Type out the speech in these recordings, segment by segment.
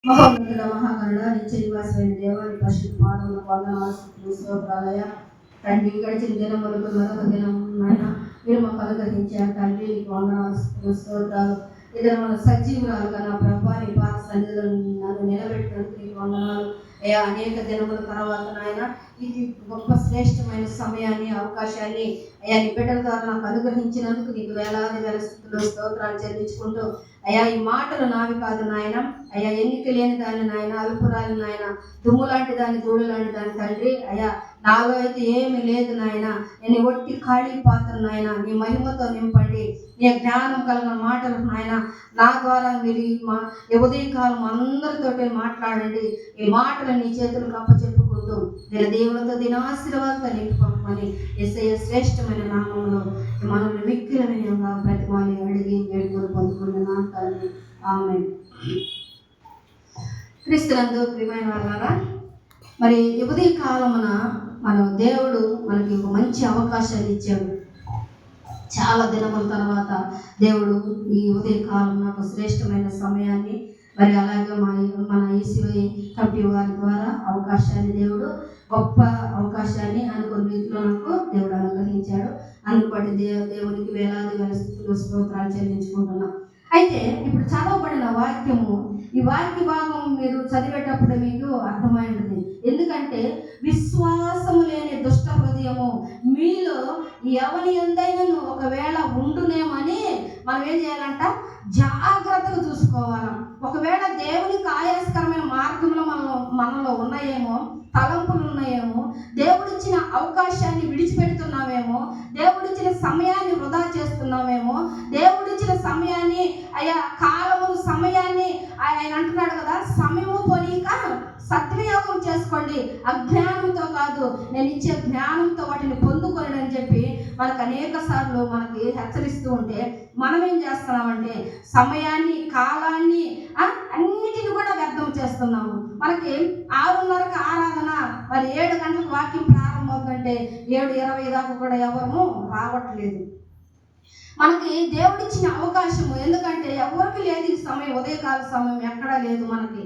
మహోన్నతుడ మహాగణుడ నిత్య నివాసమైన దేవాని పరిశుద్ధ పాదముల వందనాలు స్తోత్రాలయ తండ్రి. గడిచిన దినములకు మరొక దినం నాయన మీరు మాకు అనుగ్రహించారు తండ్రి. నీకు వందనాలు స్తోత్రాలు. ఇద్దరు మన సజీవురాలుగా నా ప్రభా నీ పాద సన్నిధిలో నన్ను నిలబెట్టినందుకు నీకు వందనాలు అయ్యా. అనేక దినముల తర్వాత నాయన ఇది గొప్ప శ్రేష్టమైన సమయాన్ని అవకాశాన్ని అయ్యా నీ బిడ్డల ద్వారా నాకు అనుగ్రహించినందుకు నీకు వేలాది వేల స్థుతులు స్తోత్రాలు చెల్లించుకుంటూ అయ్యా ఈ మాటలు నావి కాదు నాయన అయ్యా, ఎన్నిక లేని దాన్ని నాయన, అల్పురాలి నాయన, దుమ్ము లాంటి దాన్ని, ధూళి లాంటి దాన్ని తండ్రి అయ్యా. నాలో అయితే ఏమీ లేదు నాయన, నేను ఒట్టి ఖాళీ పాత్ర నాయన, నీ మహిమతో నింపండి. నీ జ్ఞానం కలిగిన మాటలు నాయన నా ద్వారా మీరు ఈ ఉదయకాలం అందరితోటి మాట్లాడండి. ఈ మాటలు నీ చేతులకు అప్పచెప్పుకుంటూ నేను దేవులతో దీని ఆశీర్వాదంతో నింపుకోమని యేసయ్య శ్రేష్టమైన నామంలో మనల్ని మిక్కిలమైన ప్రతిమాని అడిగి వేడుకొని పొందుకున్న తండ్రి ఆమేన్. క్రీస్తునందు ప్రియమైన వాళ్ళారా, మరి ఉదయ కాలమున మన దేవుడు మనకి ఒక మంచి అవకాశాన్ని ఇచ్చాడు. చాలా దినముల తర్వాత దేవుడు ఈ ఉదయ కాలం ఒక శ్రేష్టమైన సమయాన్ని మరి అలాగే మన ఈసీవై కమిటీ వారి ద్వారా అవకాశాన్ని దేవుడు గొప్ప అవకాశాన్ని అనుకున్న రీతిలో నాకు దేవుడు అనుగ్రహించాడు. అందుబట్టి దేవునికి వేలాది వేల స్తుతులు స్తోత్రాలు చెల్లించుకుంటున్నాం. అయితే ఇప్పుడు చదవబడిన వాక్యము, ఈ వాక్య భాగం మీరు చదివేటప్పుడు మీకు అర్థమైంది. ఎందుకంటే విశ్వాసము లేని దుష్ట హృదయము మీలో ఎవరి ఎందైనా ఒకవేళ ఉండునేమని మనం ఏం చేయాలంట, జాగ్రత్తగా చూసుకోవాలి. ఒకవేళ దేవునికి ఆయాస్కరమైన మార్గంలో మనలో ఉన్నాయేమో, తలంపులు ఉన్నాయేమో, దేవుడిచ్చిన అవకాశాన్ని విడిచిపెడుతున్నామేమో, దేవుడిచ్చిన సమయాన్ని వృధా చేస్తున్నామేమో, దేవుడిచ్చిన సమయాన్ని అయ్యా కాలము సమయాన్ని ఆయన అంటున్నాడు కదా, సమయము పోనీక సద్వినియోగం చేసుకోండి, అజ్ఞానంతో కాదు నేను ఇచ్చే జ్ఞానంతో వాటిని పొందుకోండి అని చెప్పి మనకు అనేక సార్లు మనకి హెచ్చరిస్తూ ఉంటే మనం ఏం చేస్తున్నామంటే సమయాన్ని, కాలాన్ని అన్నిటిని కూడా వ్యర్థం చేస్తున్నాము. మనకి 6:30కి ఆరాధన, మరి 7 గంటలకు వాక్యం ప్రారంభమవుతుంటే 7:20 దాకా కూడా ఎవరు రావట్లేదు. మనకి దేవుడిచ్చిన అవకాశము, ఎందుకంటే ఎవరికి లేదు ఈ సమయం, ఉదయకాల సమయం ఎక్కడా లేదు మనకు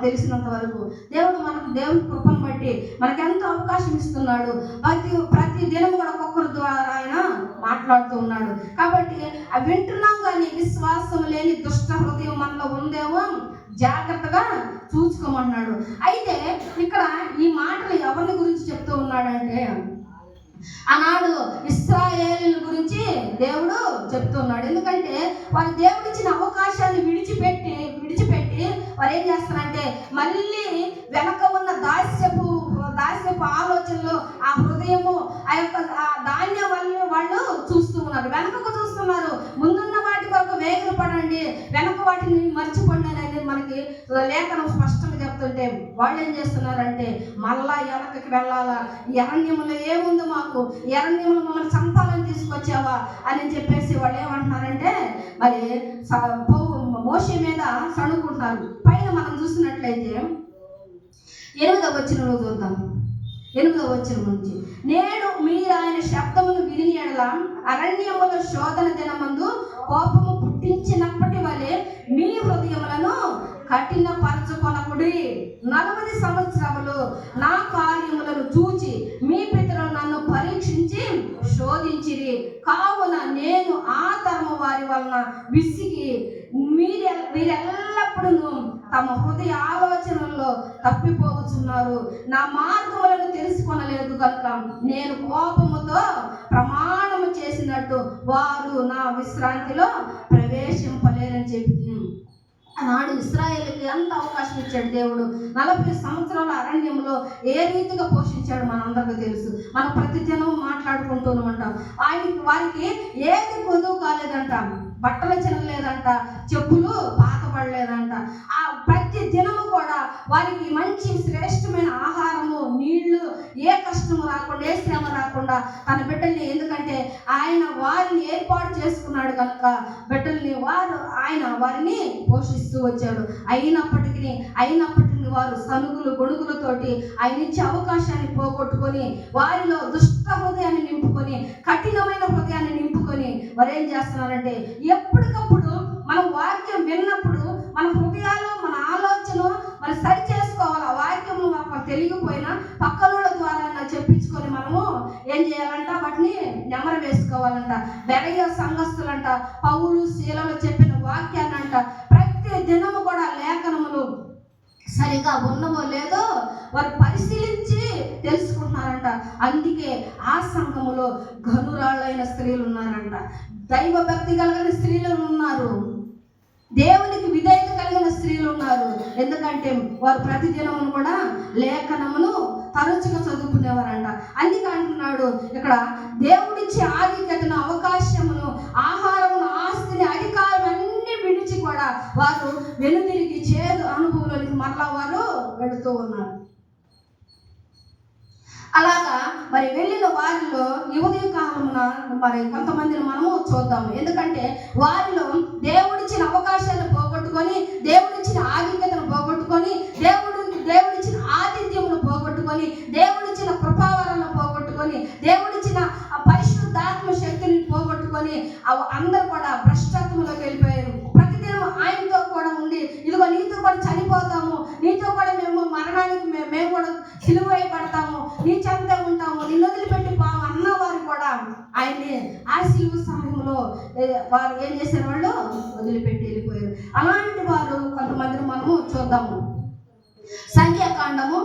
తెలిసినంత వరకు. దేవుని కృపను బట్టి మనకి ఎంతో అవకాశం ఇస్తున్నాడు. ప్రతి దినం కూడా ఒక్కొక్కరి ద్వారా ఆయన మాట్లాడుతూ ఉన్నాడు. కాబట్టి అవి వింటున్నాం, కానీ విశ్వాసం లేని దుష్ట హృదయం మనలో ఉందేమో జాగ్రత్తగా చూసుకోమన్నాడు. అయితే ఇక్కడ ఈ మాటలు ఎవరిని గురించి చెప్తూ ఉన్నాడంటే, ఆనాడు ఇశ్రాయేలీయుల గురించి దేవుడు చెప్తున్నాడు. ఎందుకంటే వారు దేవుడిచ్చిన అవకాశాన్ని విడిచిపెట్టి వారు ఏం చేస్తారంటే మళ్ళీ వెనక ఉన్న దాస్యపు ఆలోచనలు, ఆ హృదయము, ఆ యొక్క ధాన్యం వాళ్ళు చూస్తూ ఉన్నారు, వెనకకు చూస్తున్నారు. ముందున్న వాటి కొరకు వేగిర పడండి, వెనక వాటిని మర్చిపోండి అనేది మనకి లేఖనం స్పష్టంగా చెప్తుంటే వాళ్ళు ఏం చేస్తున్నారంటే మళ్ళా వెనకకి వెళ్ళాలా, అరణ్యములో ఏముంది మాకు, అరణ్యములు మమ్మల్ని చంపాలని తీసుకొచ్చావా అని చెప్పేసి వాళ్ళు ఏమంటున్నారంటే మరి మోషే మీద సణుకుంటారు. పైన మనం చూసినట్లయితే 8వ వచనంలో చూద్దాం. 8వ వచనం నుంచి, నేడు మీరు ఆయన శబ్దమును విని ఎడల అరణ్యములో శోధన దినమందు కోపము పుట్టించినప్పటి వలె మీ హృదయములను కఠినపరచుకొనకుడి. 40 సంవత్సరములు నా కార్యములను చూచి మీ పితరులు నన్ను పరీక్షించి శోధించిరి. కావున నేను ఆ తరము వారి వలన విసిగి వీరెల్లప్పుడూ తమ హృదయ ఆలోచనల్లో తప్పిపోతున్నారు, నా మార్గములను తెలుసుకొనలేదు కనుక నేను కోపముతో ప్రమాణము చేసినట్టు వారు నా విశ్రాంతిలో ప్రవేశింపలేరని చెప్పి ఆనాడు ఇశ్రాయేలుకి ఎంత అవకాశం ఇచ్చాడు దేవుడు. 40 సంవత్సరాల అరణ్యంలో ఏ రీతిగా పోషించాడు మనందరికీ తెలుసు. మనం ప్రతిదినం మాట్లాడుకుంటూనే ఉంటాం. వారికి ఏది కొదువు కాలేదంట, బట్టలు చినలేదంట, చెప్పులు పాతపడలేదంట. ఆ ప్రతి దినము కూడా వారికి మంచి శ్రేష్టమైన ఆహారము, నీళ్లు, ఏ కష్టము రాకుండా, ఏ శ్రమ రాకుండా తన బిడ్డల్ని, ఎందుకంటే ఆయన వారిని ఏర్పాటు చేసుకున్నాడు కనుక బిడ్డల్ని ఆయన వారిని పోషిస్తూ వచ్చాడు. అయినప్పటికీ వారు సనుగులు గొడుగులతోటి ఆయన ఇచ్చే అవకాశాన్ని పోగొట్టుకొని వారిలో దుష్ట హృదయాన్ని నింపుకొని, కఠినమైన హృదయాన్ని నింపుకొని వారు ఏం చేస్తున్నారంటే ఎప్పటికప్పుడు మనం వాక్యం విన్నప్పుడు మన హృదయాలు, మన ఆలోచన తెలియకపోయినా పక్కనోళ్ళ ద్వారా చెప్పించుకొని మనము ఏం చేయాలంట, వాటిని నెమరు వేసుకోవాలంట. బెరయ సంఘస్థులంట పౌలు శీలలో చెప్పిన వాక్యాన్ని అంట ప్రతి దినము కూడా లేఖనములు సరిగా ఉన్నవో లేదో వారు పరిశీలించి తెలుసుకుంటున్నారంట. అందుకే ఆ సంఘములో ఘనురాళ్ళైన స్త్రీలు ఉన్నారంట, దైవ భక్తి కలిగిన స్త్రీలు ఉన్నారు, దేవునికి విధేయత కలిగిన స్త్రీలు ఉన్నారు. ఎందుకంటే వారు ప్రతిదినమును కూడా లేఖనమును తరచుగా చదువుకునేవారంట. అందుకే అంటున్నాడు ఇక్కడ, దేవుడిచ్చే ఆధిక్యతను, అవకాశమును, ఆహారమును, ఆస్తిని, అధికారం అన్ని విడిచి కూడా వారు వెనుదిరిగి చేదు అనుభవంలోనికి మరలా వారు వెళుతూ ఉన్నారు. అలాగా మరి వెళ్ళిన వారిలో ఈ ఉదయ కాలమున మరి కొంతమందిని మనము చూద్దాము. ఎందుకంటే వారిలో దేవుడిచ్చిన అవకాశాలను పోగొట్టుకొని, దేవుడిచ్చిన ఆధిక్యతను పోగొట్టుకొని, దేవుడిచ్చిన ఆతిథ్యమును పోగొట్టుకొని, దేవుడిచ్చిన కృపావరాలను పోగొట్టుకొని, దేవుడిచ్చిన పరిశుద్ధాత్మ శక్తిని పోగొట్టుకొని అందరూ కూడా భ్రష్టత్వంలోకి వెళ్ళిపోయారు. ప్రతిదినం ఆయనతో కూడా ఉండి, ఇదిగో నీతో కూడా చనిపోతాము, నీతో కూడా మేము మరణానికి మేము కూడా సిలువ వేయబడతాము, నీ చెంత ఉంటాము, నిన్ను వదిలిపెట్టి పాము అన్నవారు కూడా ఆయన్ని ఆ సిలువ సమయంలో వారు ఏం చేశారు, వాళ్ళు వదిలిపెట్టి వెళ్ళిపోయారు. అలాంటి వారు కొంతమందిని మనము చూద్దాము. సంఖ్యాకాండము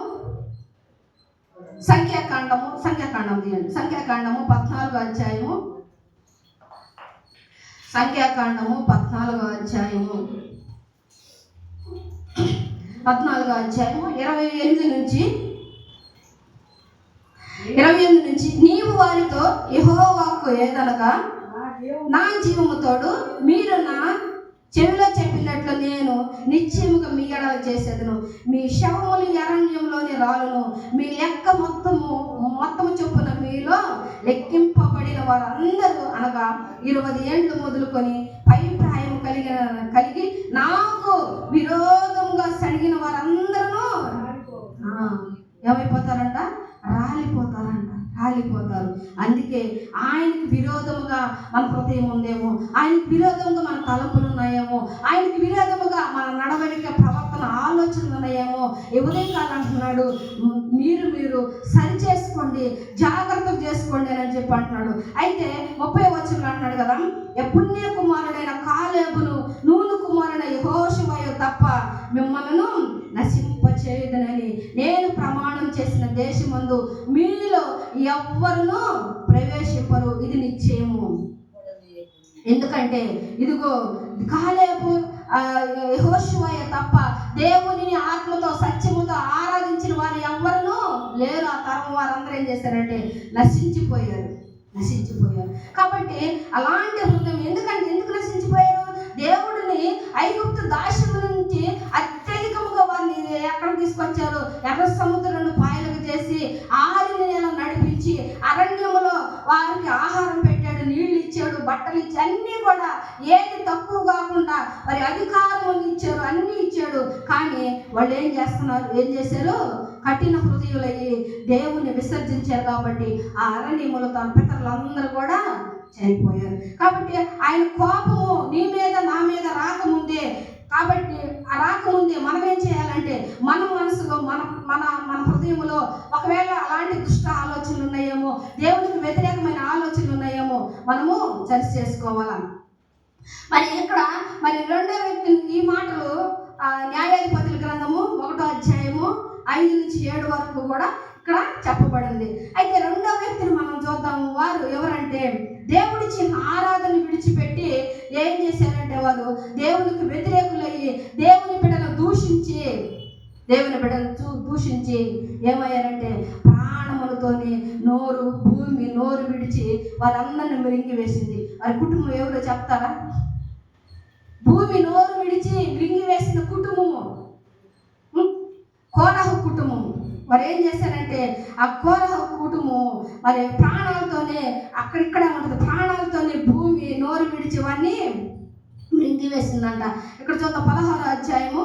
14వ అధ్యాయము, సంఖ్యాకాండము 14వ అధ్యాయము 28 నుంచి నీవు వారితో యెహోవాకు ఏదనగా, నా జీవముతోడు మీరు నా చెవిలో చెప్పినట్లు నేను నిశ్చయముగా మీ ఎడల చేసేదను. మీ శవములు అరణ్యంలోని రాలును, మీ లెక్క మొత్తము చొప్పున మీలో లెక్కింపబడిన వారందరూ అనగా 20 ఏండ్లు మొదలుకొని పై ప్రాయం కలిగి నాకు విరోధంగా సడిగిన వారందరూ ఏమైపోతారంట, రాలిపోతారు. అందుకే ఆయనకి విరోధముగా మన హృదయం ఉందేమో, ఆయనకి విరోధముగా మన తలంపులు ఉన్నాయేమో, ఆయనకి విరోధముగా మన నడవడిక, ప్రవర్తన, ఆలోచనలు ఉన్నాయేమో. ఉదయకాలం అంటున్నాడు, మీరు సరి చేసుకోండి, జాగ్రత్త చేసుకోండి అని చెప్పి అంటున్నాడు. అయితే 30వ వచనంలో అంటున్నాడు కదా, పుణ్య కుమారుడైన కాలేబును, నూను కుమారుడైన యెహోషువయు తప్ప మిమ్మల్ని నశింపచేయుదునని నేను ప్రమాణం చేసిన దేశమందు మీలో ఎవ్వరును ప్రవేశింపరు, ఇది నిశ్చయము. ఎందుకంటే ఇదిగో కాలేబు, యెహోషువయు తప్ప దేవునిని ఆత్మతో సత్యముతో ఆరాధించిన వారు ఎవ్వరును లేరు. ఆ తరం వారందరూ ఏం చేశారంటే నశించిపోయారు. కాబట్టి అలాంటి హృదయం ఎందుకు నశించిపోయారు? దేవుడిని ఐగుప్తు దాస్యము నుంచి అత్యధికముగా వారిని ఎక్కడ తీసుకొచ్చారు? ఎర్ర సముద్రాన్ని పాయలుగా చేసి ఆరిని నెల నడిపించి అరణ్యములో వారికి ఆహారం పెట్టాడు, నీళ్లు ఇచ్చాడు, బట్టలు ఇచ్చి అన్నీ కూడా ఏది తక్కువ కాకుండా వారి అధికారం ఇచ్చారు, అన్నీ ఇచ్చాడు. కానీ వాళ్ళు ఏం చేశారు? కఠిన హృదయులయ్యి దేవుని విసర్జించారు. కాబట్టి ఆ అరణ్యములో తన పితరులందరూ కూడా చనిపోయారు. కాబట్టి ఆయన కోపము నీ మీద నా మీద రాకముందే, కాబట్టి ఆ రాకముందే మనం ఏం చేయాలంటే మన మనసులో మన హృదయంలో ఒకవేళ అలాంటి దుష్ట ఆలోచనలు ఉన్నాయేమో, దేవునికి వ్యతిరేకమైన ఆలోచనలు ఉన్నాయేమో మనము సరి చేసుకోవాలి. మరి ఇక్కడ రెండో వ్యక్తి ఈ మాటలు న్యాయాధిపతుల గ్రంథము 1వ అధ్యాయము 5 నుంచి 7 వరకు కూడా ఇక్కడ చెప్పబడింది. అయితే రెండో వ్యక్తిని మనం చూద్దాము. వారు ఎవరంటే దేవుడిచ్చిన ఆరాధన విడిచిపెట్టి ఏం చేశారంటే వారు దేవునికి వ్యతిరేకులయ్యి దేవుని బిడ్డను దూషించి ఏమయ్యారంటే ప్రాణములతోని భూమి నోరు విడిచి వారందరిని మిరింగి వేసింది. వారి కుటుంబం ఎవరో చెప్తారా? భూమి నోరు విడిచి మిరింగి వేసిన కుటుంబము కోరహు కుటుంబం. మరి ఏం చేశారంటే ఆ కోరహు కుటుంబం మరి ప్రాణాలతోనే అక్కడిక్కడ ఉంటుంది, ప్రాణాలతోనే భూమి నోరు విడిచి వాడిని మింగి వేసిందంట. ఇక్కడ చూద్దాం 16వ అధ్యాయము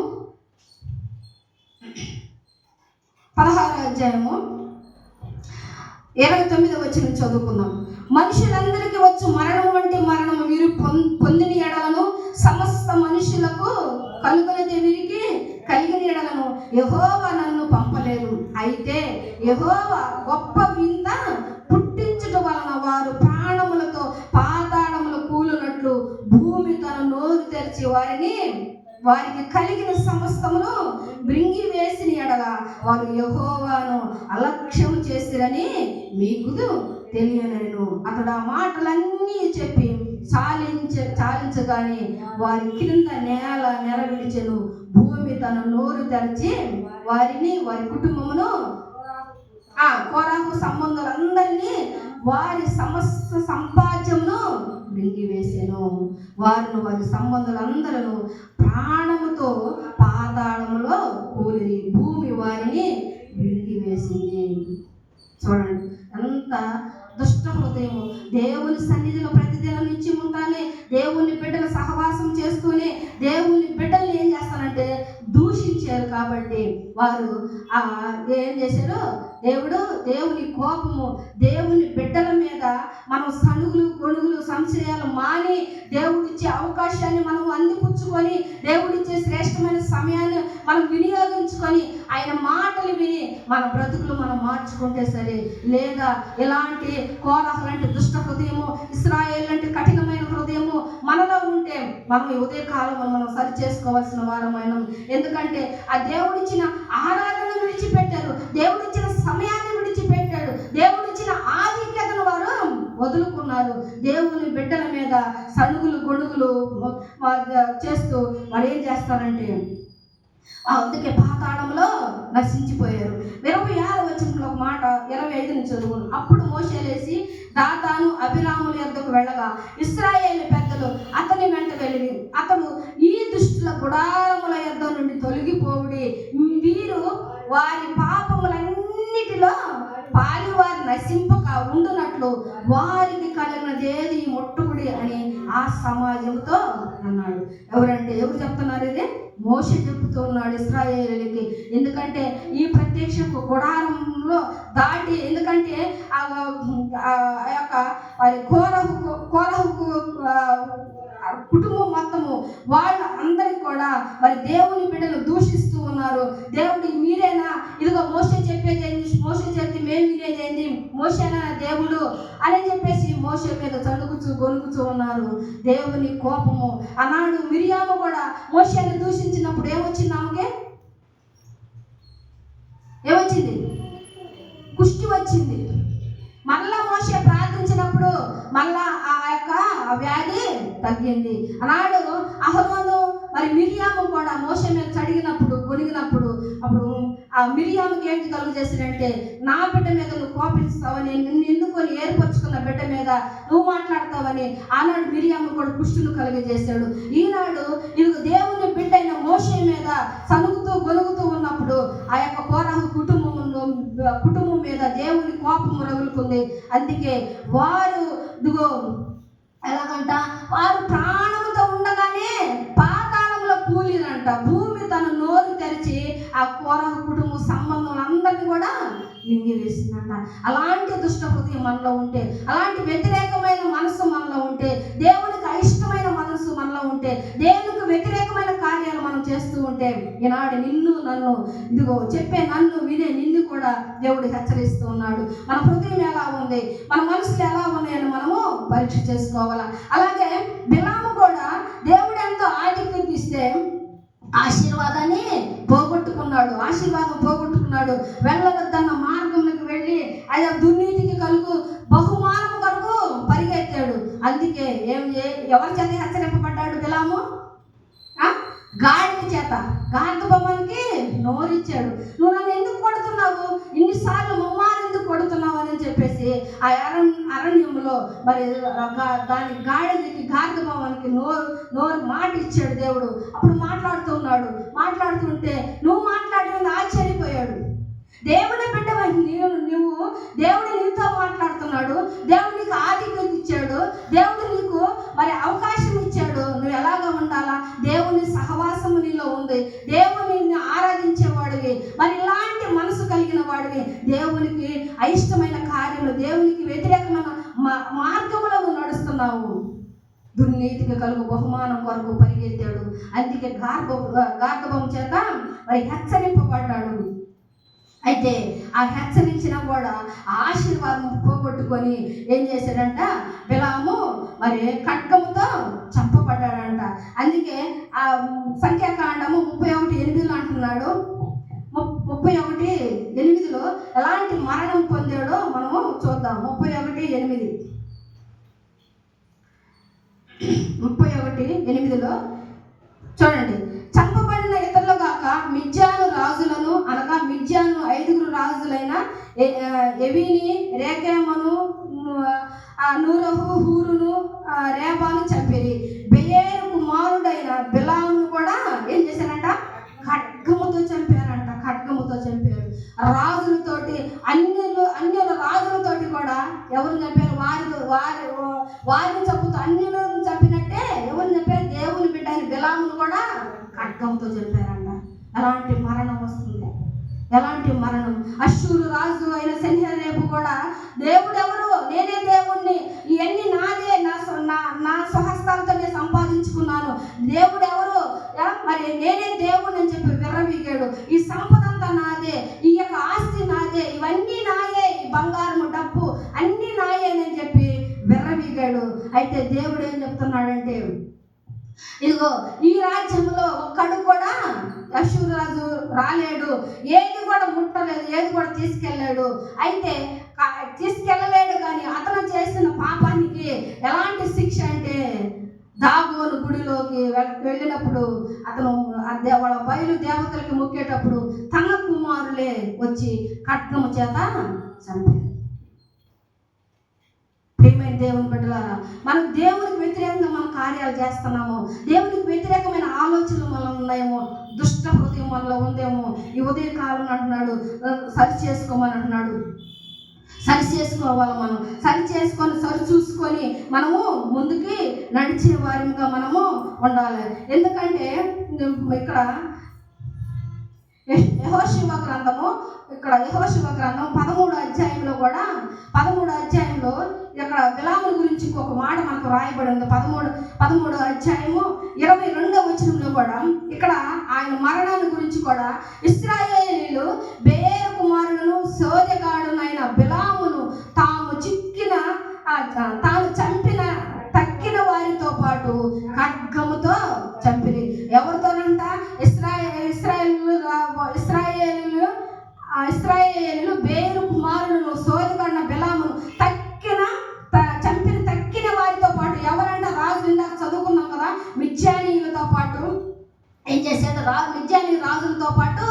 29వ వచనం చదువుకుందాం. మనుషులందరికీ వచ్చు మరణం వంటి మరణము వీరు పొందిన ఎడలను సమస్త మనుషులకు కలుగునది వీరికి కలిగిన ఎడలను యెహోవా నన్ను పంపలేదు, అయితే యెహోవా గొప్ప వింత పుట్టించుట వలన వారు ప్రాణములతో పాతాళములు కూలినట్లు భూమి తన నోరు తెరిచి వారికి కలిగిన సమస్తమును మృంగి వేసిన ఎడల వారు యెహోవాను అలక్ష్యం చేసిరని మీకు తెలియనను. అతడు ఆ మాటలన్నీ చెప్పి చాలించగానే వారి క్రింద నేల నెరవిడిచెను. భూమి తన నోరు తెరిచి వారిని, వారి కుటుంబమును, కోరాహు సంబంధులందరినీ, వారి సమస్త సంపాద్యమును మృంగివేసెను. వారి సంబంధులందరూ ప్రాణముతో పాతాళములో కూలిరి. భూమి వారిని మృంగివేసింది. చూడండి ఎంత దుష్ట హృదయము. దేవుని సన్నిధిలో ప్రతిదినం నిత్య ఉంటానే, దేవుని బిడ్డల సహవాసం చేస్తూనే దేవుని బిడ్డల్ని ఏం చేస్తారంటే దూషించారు. కాబట్టి వారు ఏం చేశారు, దేవుని కోపము, దేవుని బిడ్డల మీద మనం సణుగులు గొణుగులు సంశయాలు మాని దేవుడిచ్చే అవకాశాన్ని మనం అందిపుచ్చుకొని దేవుడిచ్చే శ్రేష్టమైన సమయాన్ని మనం వినియోగించుకొని ఆయన మాటలు విని మన బ్రతుకులు మనం మార్చుకుంటే సరే. లేదా ఇలాంటి కోరహ లాంటి దుష్ట హృదయము, ఇశ్రాయేలు లాంటి కఠినమైన హృదయము మనలో ఉంటే మనం ఉదయకాలం మనం సరి చేసుకోవాల్సిన వారమైన. ఎందుకంటే ఆ దేవుడిచ్చిన ఆరాధన విడిచిపెట్టారు, దేవుడిచ్చిన సమయాన్ని విడిచిపెట్టాడు, దేవుడిచ్చిన ఆధిక్యతను వారు వదులుకున్నారు. దేవుని బిడ్డల మీద సణుగులు గొడుగులు చేస్తూ వారు ఏం చేస్తారంటే అందుకే పాతాళంలో నశించిపోయారు. 26వ వచనంలో ఒక మాట 25 చదువు. అప్పుడు మోషే లేచి దాతాను అబీరాముల యొద్దకు వెళ్ళగా ఇశ్రాయేలు పెద్దలు అతని వెంట వెళ్ళి, అతడు ఈ దుష్టుల గుడారముల యొద్ద నుండి తొలగిపోవుడి, వీరు వారి పాపములన్నిటిలో పాలివారి నశింపక ఉండునట్లు వారికి కలిగినదేది ముట్టుకుడి అని ఆ సమాజంతో అన్నాడు. ఎవరు చెప్తున్నారు? ఇది మోషే చెప్తూ ఉన్నాడు ఇశ్రాయేలుకి. ఎందుకంటే ఈ ప్రత్యక్ష గుడారంలో దాటి, ఎందుకంటే ఆ యొక్క వారి కోరహు కుటుంబం మొత్తము వాళ్ళ అందరికి కూడా వారి దేవుని బిడ్డలు దూషిస్తూ ఉన్నారు. దేవుడు మీరేనా, ఇదిగో మోషే చెప్పేదేంది, మోషే చేతి మేము వినేదేంది, మోషేనా దేవుడు అని చెప్పేసి మోషే మీద గొనుగుతూ ఉన్నారు. దేవుని కోపము. ఆనాడు మిరియాము కూడా మోషేని దూషించినప్పుడు ఏమొచ్చింది? ఆమెకి ఏమొచ్చింది? కుష్టి వచ్చింది. మళ్ళా మోషే ప్రార్థించినప్పుడు మళ్ళా ఆ యొక్క వ్యాధి తగ్గింది. ఆనాడు అహరోను మరి మిరియాము కూడా మోషే మీద చడిగినప్పుడు గొనిగినప్పుడు అప్పుడు ఆ మిరియాముకి ఏంటి కలుగు చేశాడంటే, నా బిడ్డ మీద నువ్వు కోపిస్తావని, నిన్ను ఎన్నుకొని ఏర్పరచుకున్న బిడ్డ మీద నువ్వు మాట్లాడతావని ఆనాడు మిరియాము కూడా కుష్టును కలుగజేశాడు. ఈనాడు ఇది దేవుని బిడ్డ అయిన మోషే మీద సనుగుతూ గొనుగుతూ ఉన్నప్పుడు ఆ యొక్క కోరహు కుటుంబం మీద దేవుని కోపం రగులుకుంది. అందుకే వారు ఇదిగో ఎలాగంట, వారు ప్రాణముతో ఉండగానే పాతాళంలో కూలిరంట. భూమి తన నోరు తెరిచి ఆ కోరహు కుటుంబ సంబంధులందరినీ కూడా మింగివేసిందంట. అలాంటి దుష్ట హృదయం మనలో ఉంటే, అలాంటి వ్యతిరేకమైన మనసు మనలో ఉంటే, దేవునికి అయిష్టమైన మనసు మనలో ఉంటే, దేవునికి వ్యతిరేకమైన కార్యాలు మనం చేస్తూ ఉంటే, ఈనాడు నిన్ను నన్ను ఇదిగో చెప్పే నన్ను వినే నిన్ను కూడా దేవుడు హెచ్చరిస్తూ ఉన్నాడు. మన హృదయం ఎలా ఉంది, మన మనసులు ఎలా ఉన్నాయని మనము పరీక్ష చేసుకోవాలా. అలాగే బిలాము కూడా దేవుడు ఎంతో ఆధిక్యత ఇస్తే ఆశీర్వాదం పోగొట్టుకున్నాడు. వెళ్ళవద్దన్న మార్గంలోకి వెళ్ళి ఆయన దుర్నీతికి కలుగు బహుమానం కొరకు పరిగెత్తాడు. అందుకే ఎవరి చేత హెచ్చరింపబడ్డాడు బిలాము? గాడిద చేత. గార్ధబొమ్మనికి నోరిచ్చాడు. నువ్వు నన్ను ఎందుకు కొడుతున్నావు, ఇన్నిసార్లు ముమ్మారు ఎందుకు కొడుతున్నావు అని చెప్పేసి ఆ అరణ్యంలో మరి దాని గాడిదకి గార్ధబొమ్మనికి నోరు మాట ఇచ్చాడు దేవుడు. అప్పుడు మాట్లాడుతుంటే నువ్వు మాట్లాడిన ఆశ్చర్యపోయాడు. దేవుని బిడ్డ నువ్వు, దేవుడు నీతో మాట్లాడుతున్నాడు, దేవుడు నీకు ఆధిక్యత ఇచ్చాడు, దేవుడు నీకు మరి అవకాశం ఇచ్చాడు. నువ్వు ఎలాగా ఉండాలా? దేవుని సహవాసము నీలో ఉంది, దేవుని ఆరాధించేవాడివి, మరి ఇలాంటి మనసు కలిగిన వాడివి, దేవునికి అయిష్టమైన కార్యములు, దేవునికి వ్యతిరేకమైన మార్గంలో నడుస్తున్నావు. దుర్నీతికి కలుగు బహుమానం కొరకు పరిగెత్తాడు. అందుకే గార్ధబొమ్మ చేత మరి హెచ్చరింపబడ్డాడు. అయితే ఆ హెచ్చరించినా కూడా ఆశీర్వాదం పోగొట్టుకొని ఏం చేశాడంట, బిలాము మరి ఖడ్గముతో చంపబడ్డాడంట. అందుకే ఆ సంఖ్యాకాండము 31:8 అంటున్నాడు. 31:8 ఎలాంటి మరణం పొందాడో మనము చూద్దాం. 31:8 చూడండి. చంపబడిన ఇతరులు కాక మిద్యాను రాజులను, అనగా మిద్యాను 5 రాజులైన ఎవిని, రేకేమను, నూరహు, హూరును, రేబాను చంపిరి. బెయేరు కుమారుడైన బిలామును కూడా ఏం చేశారంట, ఖడ్గముతో చంపారంట. ఖడ్గముతో చంపారు. రాజులతోటి, అన్యుల రాజులతోటి కూడా ఎవరు చంపారు, వారిని చంపుతూ అన్యులను చంపినట్టే ఎవరు చంపారు, దేవుని బిడ్డ అయిన బిలామును కూడా ఖడ్గంతో చంపారంట. ఎలాంటి మరణం వస్తుంది, ఎలాంటి మరణం. అశ్షూరు రాజు అయిన సెన్హెరీబు కూడా దేవుడు ఎవరు, నేనే దేవుణ్ణి, ఇవన్నీ నాదే, నా స్వహస్తాలతో నేను సంపాదించుకున్నాను, దేవుడు ఎవరు, మరి నేనే దేవుణ్ణి అని చెప్పి విర్రవీగాడు. ఈ సంపద అంతా నాదే, ఈ యొక్క ఆస్తి నాదే, ఇవన్నీ నాయే, ఈ బంగారము, డబ్బు అన్నీ నాయే అని చెప్పి విర్రవీగాడు. అయితే దేవుడు ఏం చెప్తున్నాడంటే, ఇదిగో ఈ రాజ్యంలో ఒక్కడు కూడా అశ్షూరు రాజు రాలేడు, ఏది కూడా ముట్టలేదు, ఏది కూడా తీసుకెళ్ళాడు. అయితే తీసుకెళ్ళలేడు, కానీ అతను చేసిన పాపానికి ఎలాంటి శిక్ష అంటే, దాగోను గుడిలోకి వెళ్ళినప్పుడు అతను వాళ్ళ బయలు దేవతలకి మొక్కేటప్పుడు తన కుమారులే వచ్చి ఖడ్గము చేత చంపారు. ప్రియమైన దేవుని బిడ్డలారా, మనం దేవునికి వ్యతిరేకంగా మనం కార్యాలు చేస్తున్నాము, దేవునికి వ్యతిరేకమైన ఆలోచనలు మనలో ఉన్నాయేమో, దుష్ట హృదయం మనలో ఉందేమో. ఈ ఉదయకాలం అంటున్నాడు సరి చేసుకోమని అంటున్నాడు. సరి చేసుకోవాలి, మనం సరి చేసుకొని సరి చూసుకొని మనము ముందుకి నడిచే వారిగా మనము ఉండాలి. ఎందుకంటే ఇక్కడ యెహోషువ గ్రంథము, ఇక్కడ యెహోషువ గ్రంథం 13వ అధ్యాయంలో కూడా 13వ అధ్యాయంలో ఇక్కడ బిలాము గురించి ఇంకొక మాట మనకు రాయబడి ఉంది. 13వ అధ్యాయము 22వ వచనంలో కూడా ఇక్కడ ఆయన మరణాన్ని గురించి కూడా, ఇశ్రాయేలీయులు బెయేరు కుమారులను సోదెగాడునైన బిలామును తాను చంపిన తక్కిన వారితో పాటు ఖడ్గముతో చంపిరి. ఎవరితోనంట, ఇశ్రాయేలీయులు బెయేరు కుమారులను సోదెగాడిన బిలామును చంపిన తక్కిన వారితో పాటు ఎవరంట, రాజు ఇందాక చదువుకున్నాం కదా, మిద్యానీయులతో పాటు ఏం చేశాడు, మిద్యానీ రాజులతో పాటు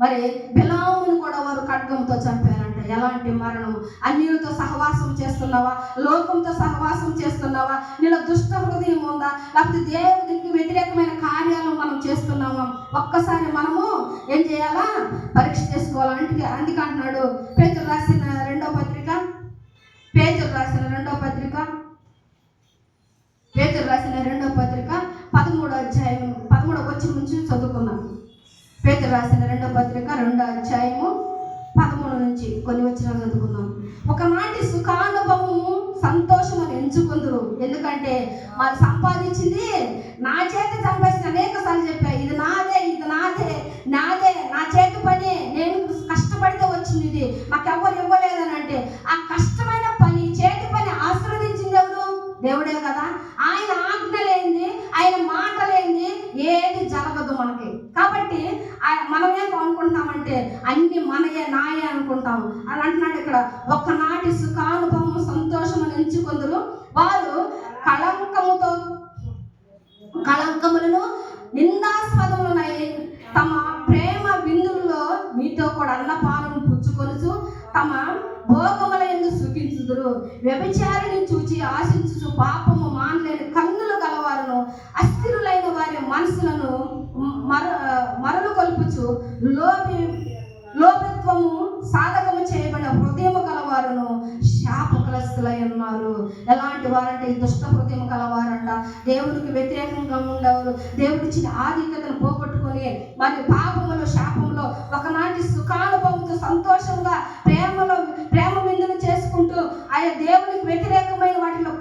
మరి బిలామును కూడా వారు ఖడ్గంతో చంపారంట. ఎలాంటి మరణం. అన్యులతో సహవాసం చేస్తున్నావా, లోకంతో సహవాసం చేస్తున్నావా, నీలో దుష్ట హృదయం ఉందా, లేకపోతే దేవునికి వ్యతిరేకమైన కార్యాలు మనం చేస్తున్నామా, ఒక్కసారి మనము ఏం చేయాలా, పరీక్ష చేసుకోవాలి. అందుకే అంటున్నాడు పేతురు రాసిన రెండవ పత్రిక 13వ అధ్యాయం 13వ వచనం నుంచి చదువుకున్నాం. పేతురు రాసిన 2వ పత్రిక 2వ అధ్యాయము 13 నుంచి కొన్ని వచనాలు చదువుకుందాం. ఒకనాటి సుఖానుభవము సంతోషం అని ఎంచుకుందరు, ఎందుకంటే మరి సంపాదించింది నా చేతి సంపాదించిన అనేక సార్లు చెప్పాయి, ఇది నాదే, ఇది నాదే, నాదే, నా చేతి పని, నేను కష్టపడితే వచ్చింది, ఇది మాకెవ్వరు ఇవ్వలేదని అంటే, ఆ కష్టమైన పని, చేతి పని ఆశీర్వదించింది ఎవరు, దేవుడే కదా. ఆయన ఆజ్ఞ లేనిది, ఆయన మాట లేనిది ఏది జరగదు మనకి. కాబట్టి మనం ఏం అనుకుంటామంటే అన్ని మనయే, నాయే అనుకుంటాం అని అంటున్నాడు ఇక్కడ. ఒక్కనాటి సుఖానుభవం సంతోషం అని ఎంచుకుందరు, వారు కళంకములను నిందాస్పదములనై తమ ప్రేమ విందుల్లో మీతో కూడా అన్నపానం పుచ్చుకొనుచు తమ భోగముల యందు సుఖించుదురు. వ్యభిచారిని చూచి ఆశించుచు పాపము మానలేని కన్నులు గలవారును, అస్థిరులైన వారి మనసులను మరలు కొల్పుచు లోభత్వము సాధకము చేయబడిన హృదయము కలవారును శాపగ్రస్తులై ఉన్నారు. ఎలాంటి వారంటే ఈ దుష్ట హృదయం కలవారంట, దేవునికి వ్యతిరేకంగా ఉండేవారు, దేవుడిచ్చిన ఆధిక్యతను పోగొట్టుకొని మరి పాపములో శాపంలో ఒకనాటి సుఖానుభవంతో సంతోషంగా ప్రేమ విందులు చేసుకుంటూ ఆయా దేవునికి వ్యతిరేకమైన వాటిలో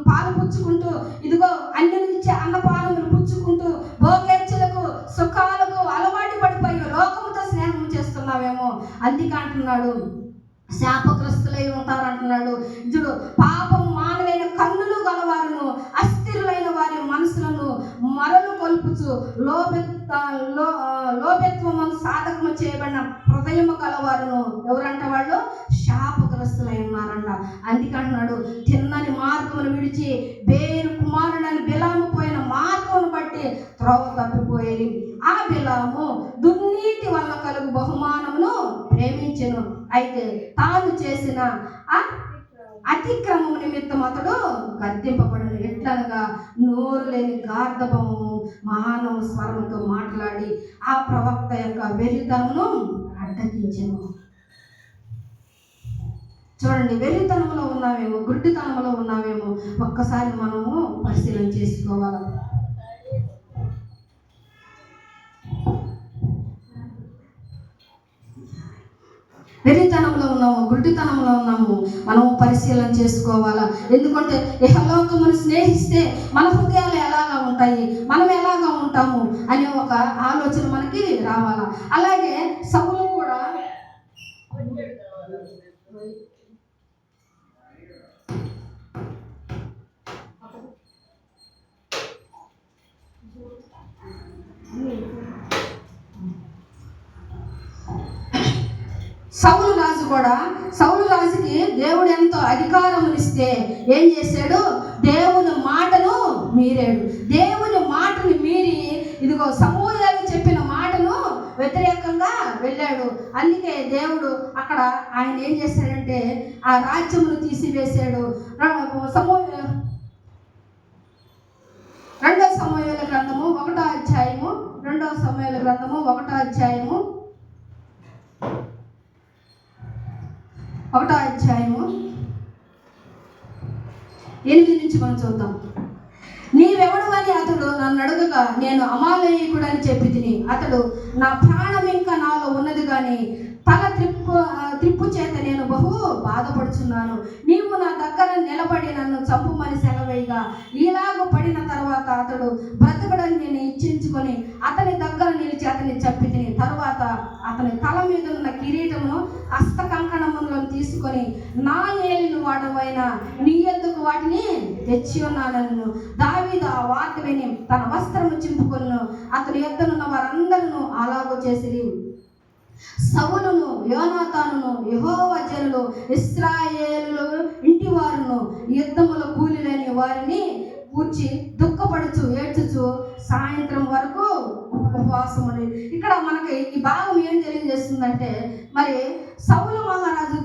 పాలు పుచ్చుకుంటూ, ఇదిగో అన్యులు ఇచ్చే అన్నపానములు పుచ్చుకుంటూ భోగేచ్ఛలకు సుఖాలకు అలవాటు పడిపోయి లోకముతో స్నేహం చేస్తున్నావేమో, అందుకే అంటున్నాడు శాపగ్రస్తులై ఉంటారంటున్నాడు. చూడు, పాపం మానవైన కన్నులు గలవారును అస్థిరులైన వారి మనసులను మరలు కొల్పుచు లోభత్వము సాధకము చేయబడిన హృదయము గలవారును ఎవరంట? వాళ్ళు శాపగ్రస్తులై ఉన్నారంట. అందుకే అంటున్నాడు, తిన్నని మార్గమును విడిచి బేరు కుమారుడని బిలాము పోయిన మార్గమును బట్టి త్రోవ తప్పిపోయేది. ఆ బిలాము దుర్నీతి వల్ల కలుగు బహుమానమును ప్రేమించెను, అయితే తాను చేసిన అతిక్రమము నిమిత్తం అతడు గద్దింపబడను. ఎట్లనగా నోరు లేని గార్ధబము మానవ స్వరంతో మాట్లాడి ఆ ప్రవక్త యొక్క వెర్రితనమును అడ్డగించెను. చూడండి, వెర్రితనంలో ఉన్నావేమో, గుడ్డితనంలో ఉన్నావేమో, ఒక్కసారి మనము పరిశీలన చేసుకోవాలి. వెర్రితనంలో ఉన్నాము, గుడ్డితనంలో ఉన్నాము, మనం పరిశీలన చేసుకోవాలా. ఎందుకంటే ఇహలోకమును స్నేహిస్తే మన హృదయాలు ఎలాగా ఉంటాయి, మనం ఎలాగా ఉంటాము అనే ఒక ఆలోచన మనకి రావాలా. అలాగే సౌలు కూడా సౌలు రాజుకి దేవుడు ఎంతో అధికారమునిస్తే ఏం చేశాడు? దేవుని మాటను మీరాడు. దేవుని మాటను మీరి ఇదిగో సమూయేలు చెప్పిన మాటను వ్యతిరేకంగా వెళ్ళాడు. అందుకే దేవుడు అక్కడ ఆయన ఏం చేశాడంటే ఆ రాజ్యమును తీసివేశాడు. రెండవ సమూయేలు గ్రంథము 1వ అధ్యాయము 1వ అధ్యాయము 8 నుంచి మనం చూద్దాం. నీవెవడు అని అతడు నన్ను అడగగా నేను అమాలేయకుడు అని చెప్పి తిని, అతడు నా ప్రాణం ఇంకా నాలో ఉన్నది కానీ తల త్రిప్పు చేత నేను బహు బాధపడుచున్నాను. నీవు నా దగ్గర నిలబడి నన్ను చంపుమని సెలవేయగా ఈలాగు పడిన తర్వాత అతడు బ్రతకడని నేను ఇచ్చించుకొని అతని దగ్గర నిలిచి అతన్ని చంపి తిని, తరువాత అతని తల మీద ఉన్న కిరీటమును హస్త కంకణములను తీసుకొని నా ఏలిన వాడవైన నీ యొద్దకు వాటిని తెచ్చి ఉన్నానను. దావీదు ఆ వార్త విని తన వస్త్రము చింపుకొను. అతని యొద్దనున్న వారందరూ అలాగూ చేసిరి. సౌలును యోనాతానును యెహోవా జనులు ఇశ్రాయేలు ఇంటి వారును యుద్ధములో కూలిలేని వారిని కూర్చి దుఃఖపడుచు ఏడ్చుచు సాయంత్రం వరకు ఉపవాసం అనేది. ఇక్కడ మనకి ఈ భాగం ఏం తెలియజేస్తుందంటే, మరి సౌలు మహారాజు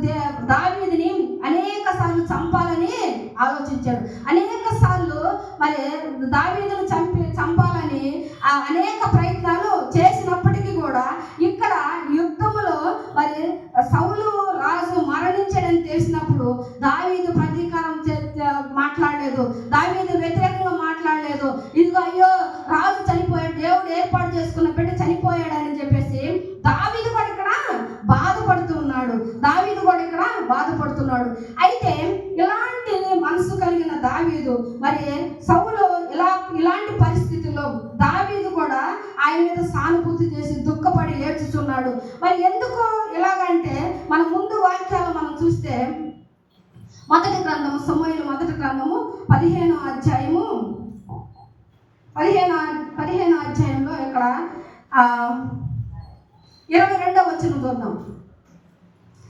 దావీదుని అనేక సార్లు చంపాలని ఆలోచించాడు. అనేక సార్లు మరి దావీదును చంపాలని అనేక ప్రయత్నాలు చేసినప్పటికీ కూడా ఇక్కడ యుద్ధములో మరి సౌలు రాజు మరణించాడని తెలిసినప్పుడు దావీదు ప్రతీకారం మాట్లాడలేదు, దావీదు వ్యతిరేకంగా మాట్లాడలేదు. ఇదిగో అయ్యో రాజు చనిపోయాడు, దేవుడు ఏర్పాటు చేసుకున్న బిడ్డ చనిపోయాడని చెప్పేసి దావీదు కూడా ఇక్కడ బాధపడుతున్నాడు. అయితే ఇలాంటి మనసు కలిగిన దావీదు మరి సౌలు ఇలాంటి పరిస్థితుల్లో దావీదు కూడా ఆయన మీద సానుభూతి చేసి దుఃఖపడి ఏడ్చుచున్నాడు. మరి ఎందుకు ఇలాగంటే మన ముందు వాక్యాలు మనం చూస్తే మొదటి గ్రంథము సమూయేలు మొదటి గ్రంథము 15వ అధ్యాయము 15వ అధ్యాయంలో ఇక్కడ 22వ వచనం చూద్దాం.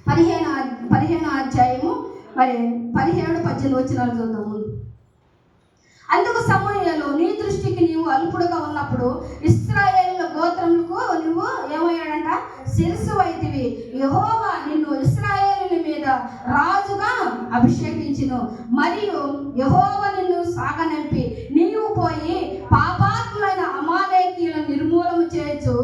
15వ అధ్యాయము మరి 17-18 వచనాలు చూద్దాము. అందుకు సమూయేలు, నీ దృష్టికి నీవు అల్పుడుగా ఉన్నప్పుడు ఇశ్రాయేలు గోత్రములకు నువ్వు ఏమయ్యాడంట? శిరస్సు అయితివి. యెహోవా నిన్ను ఇశ్రాయేలు మీద రాజుగా అభిషేకించును. మరియు యెహోవా నిన్ను సాగనంపి నీవు పోయి పాపాత్ములైన అమాలేకీయులను నిర్మూలన చేయొచ్చు,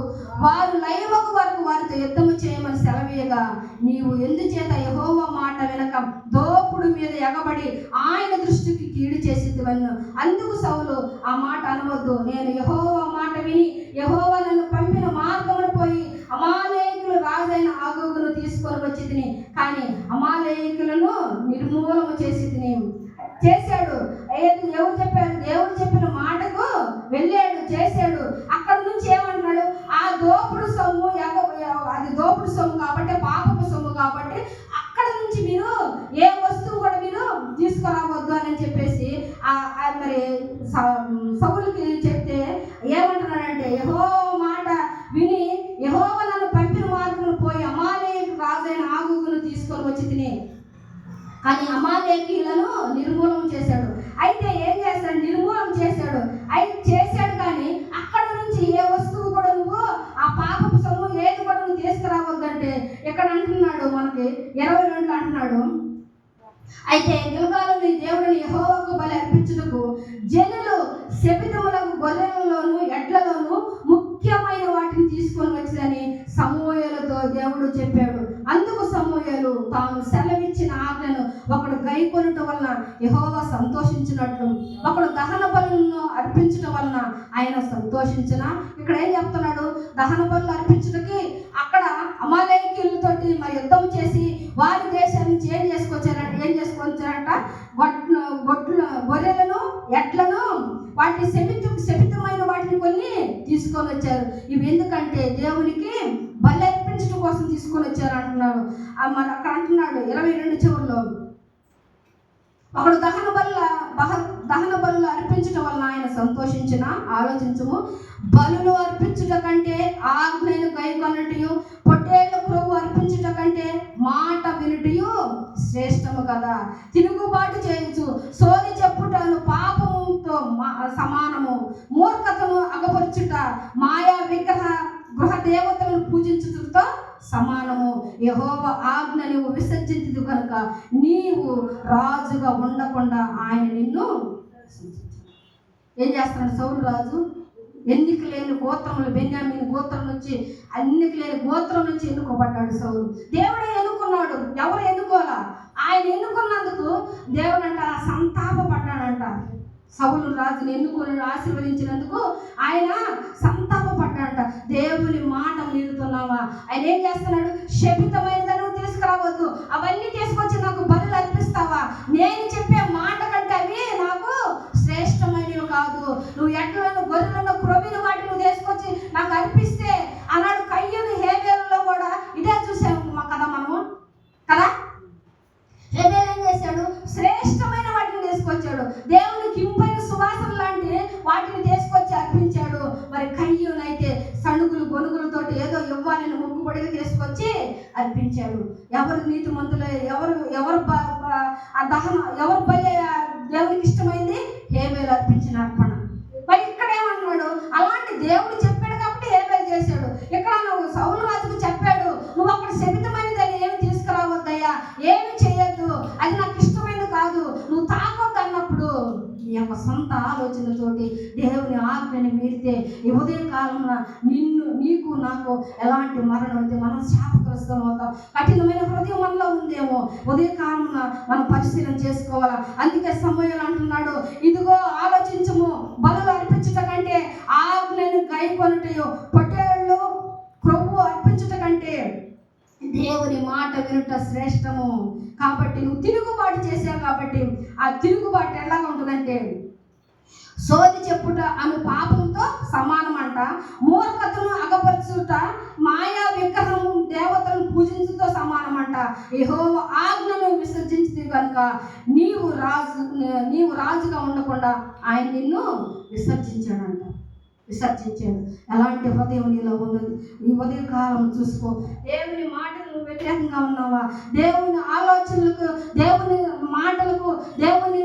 వారు లయమగు వరకు వారితో యుద్ధము చేయమని సెలవీయగా నీవు ఎందుచేత యెహోవా మాట వినక దోపుడు మీద ఎగబడి ఆయన దృష్టికి కీడు చేసేదివన్ను. అందుకు సౌలు, ఆ మాట అనవద్దు, నేను యెహోవా మాట విని యెహోవా నన్ను పంపిన మార్గమును పోయి అమాలేకులు రాజైన ఆగోగును తీసుకొని వచ్చి తిని, కానీ అమాలేకులను నిర్మూలన చేశాడు. ఎవరు చెప్పారు? దేవుడు చెప్పిన మాటకు వెళ్ళాడు, చేశాడు. అక్కడ నుంచి ఏమంటున్నాడు? ఆ దోపుడు సొమ్ము కానీ అమాలేకీయులను నిర్మూలన చేశాడు. అయితే ఏం చేశాడు? నిర్మూలన చేశాడు. అయితే చేశాడు కానీ అక్కడ నుంచి ఏ వస్తువు కూడా నువ్వు ఆ పాపపు సొమ్ము ఏది కూడా నువ్వు తీసుకురావద్దంటే ఇక్కడ అంటున్నాడు, మనకి 22 అంటున్నాడు, అయితే గిల్గాలుని దేవుడిని యెహోవాకు బలి అర్పించుటకు జనులు శపితములకు గొర్రెలలోను ఎడ్లలోను ముఖ్యమైన వాటిని తీసుకొని వచ్చిందని సమూయేలుతో దేవుడు చెప్పాడు. అందుకు సమూయేలు తాను సెలవిచ్చిన ఆజ్ఞను ఒకడు గైకొనుట వలన యెహోవా సంతోషించినట్లు ఒకడు దహన బలులను అర్పించటం వలన ఆయన సంతోషించిన. ఇక్కడ ఏం చెప్తున్నాడు? దహన బలులు అర్పించుటకి అక్కడ అమాలేకీయులతోటి మరి యుద్ధం చేసి వారి దేశాన్ని నుంచి ఏం చేసుకొచ్చారంట? గొర్రెలను ఎడ్లను వాటిని శపితమైన వాటిని కొన్ని తీసుకొని వచ్చారు. ఇవి ఎందుకంటే దేవునికి బలి అర్పించడం కోసం తీసుకొని వచ్చారు అంటున్నాడు. మరి అక్కడ అంటున్నాడు 22 చివరిలో, ఒకడు దహన బలులు అర్పించడం వలన ఆయన సంతోషించిన. ఆలోచించము, బలులు అర్పించుట కంటే ఆజ్ఞను గైకొనుటయు పొట్టేళ్ల క్రొవ్వు అర్పించుట కంటే మాట వినుటయు శ్రేష్టము కదా. తిరుగుబాటు చేయొచ్చు, సోది చెప్పుటను పాపముతో సమానము. మూర్ఖతను అగపరుచుట మాయా గృహ దేవతలను పూజించుటతో సమానము. యెహోవా ఆజ్ఞ నువ్వు విసర్జించదు కనుక నీవు రాజుగా ఉండకుండా ఆయన నిన్ను ఏం చేస్తున్నాడు? సౌలు రాజు ఎన్నిక లేని గోత్రములు, బెన్యామీను గోత్రం నుంచి ఎన్నిక లేని గోత్రం నుంచి ఎన్నుకోబడ్డాడు సౌలు. దేవుడే ఎన్నుకున్నాడు, ఎవరు ఎన్నుకోవాలా? ఆయన ఎన్నుకున్నందుకు దేవుడు అంట సంతాపపడ్డాడంట. సౌలు రాజుని ఎన్నుకొని ఆశీర్వదించినందుకు ఆయన సంతాపపడ్డాడంట. దేవుని మాట మీరుతున్నావా? ఆయన ఏం చేస్తున్నాడు? శపితమైనదను తీసుకురావద్దు, అవన్నీ తీసుకొచ్చి నాకు బలులు అర్పిస్తావా? నేను చెప్పే మాట కంటే అవి నాకు శ్రేష్టమైనవి కాదు. నువ్వు ఎడ్లను గొర్రెలను క్రొవ్విన వాటిని నువ్వు తీసుకొచ్చి నాకు అర్పిస్తే అన్నాడు. కయ్యూను హేబేలులో కూడా ఇదే చూసాము కదా మనము కదా. హేబేలు ఏం చేశాడు? శ్రేష్టమైన వాటిని తీసుకొచ్చాడు, దేవునికి ఇంపైన సువాసన లాంటి వాటిని తీసుకొచ్చి అర్పించాడు. మరి కయ్యూనైతే సణుగులు గొనుగులతోటి ఏదో ఇవ్వాలని మొక్కుబడిగా తీసుకొచ్చి అర్పించాడు. ఎవరు నీతిమంతులు, ఎవరు బలి దేవునికి ఇష్టమైంది? హేబేలు అర్పించిన అర్పణ. మరి ఇక్కడ ఏమన్నాడు? అలాంటి దేవుడు చెప్పాడు కాబట్టి హేబేలు చేశాడు. ఇక్కడ నువ్వు సౌలు రాజుకు చెప్పాడు, నువ్వు అక్కడ శపితమైనదని ఏమి తీసుకురావద్దయ్యా, ఏమి చేయొద్దు, అది నాకు ఇష్టమైనది కాదు, నువ్వు తాగొద్దు అన్నప్పుడు నీ యొక్క సొంత ఆలోచనతోటి దేవుని ఆజ్ఞని మీరితే ఈ ఉదయ కాలంలో నీకు నాకు ఎలాంటి మరణం అయితే మనం శాపగ్రస్తం అవుతాం. కఠినమైన హృదయం మనలో ఉందేమో ఉదయ కాలంలో మనం పరిశీలన చేసుకోవాలా. అందుకే సమూయేలు అంటున్నాడు, ఇదిగో ఆలోచించము, బలులు అర్పించుట కంటే ఆజ్ఞను గైకొనుటయు పొట్టేళ్ళు క్రొవ్వు అర్పించుట కంటే దేవుని మాట వినుట శ్రేష్టము. కాబట్టి నువ్వు తిరుగుబాటు చేసావు కాబట్టి ఆ తిరుగుబాటు ఎలాగా ఉంటుందంటే సోది చెప్పుట అను పాపంతో సమానమంట. మూర్ఖతను అగపరచుట మాయా విగ్రహం దేవతలను పూజించుతో సమానమంట. యెహోవా ఆజ్ఞను విసర్జించింది కనుక నీవు రాజుగా ఉండకుండా ఆయన నిన్ను విసర్జించాడు. ఎలాంటి హృదయం నీలో ఉన్నది? ఈ ఉదయ కాలం చూసుకో. దేవుని మాటలకు వ్యతిరేకంగా ఉన్నావా? దేవుని ఆలోచనలకు, దేవుని మాటలకు, దేవుని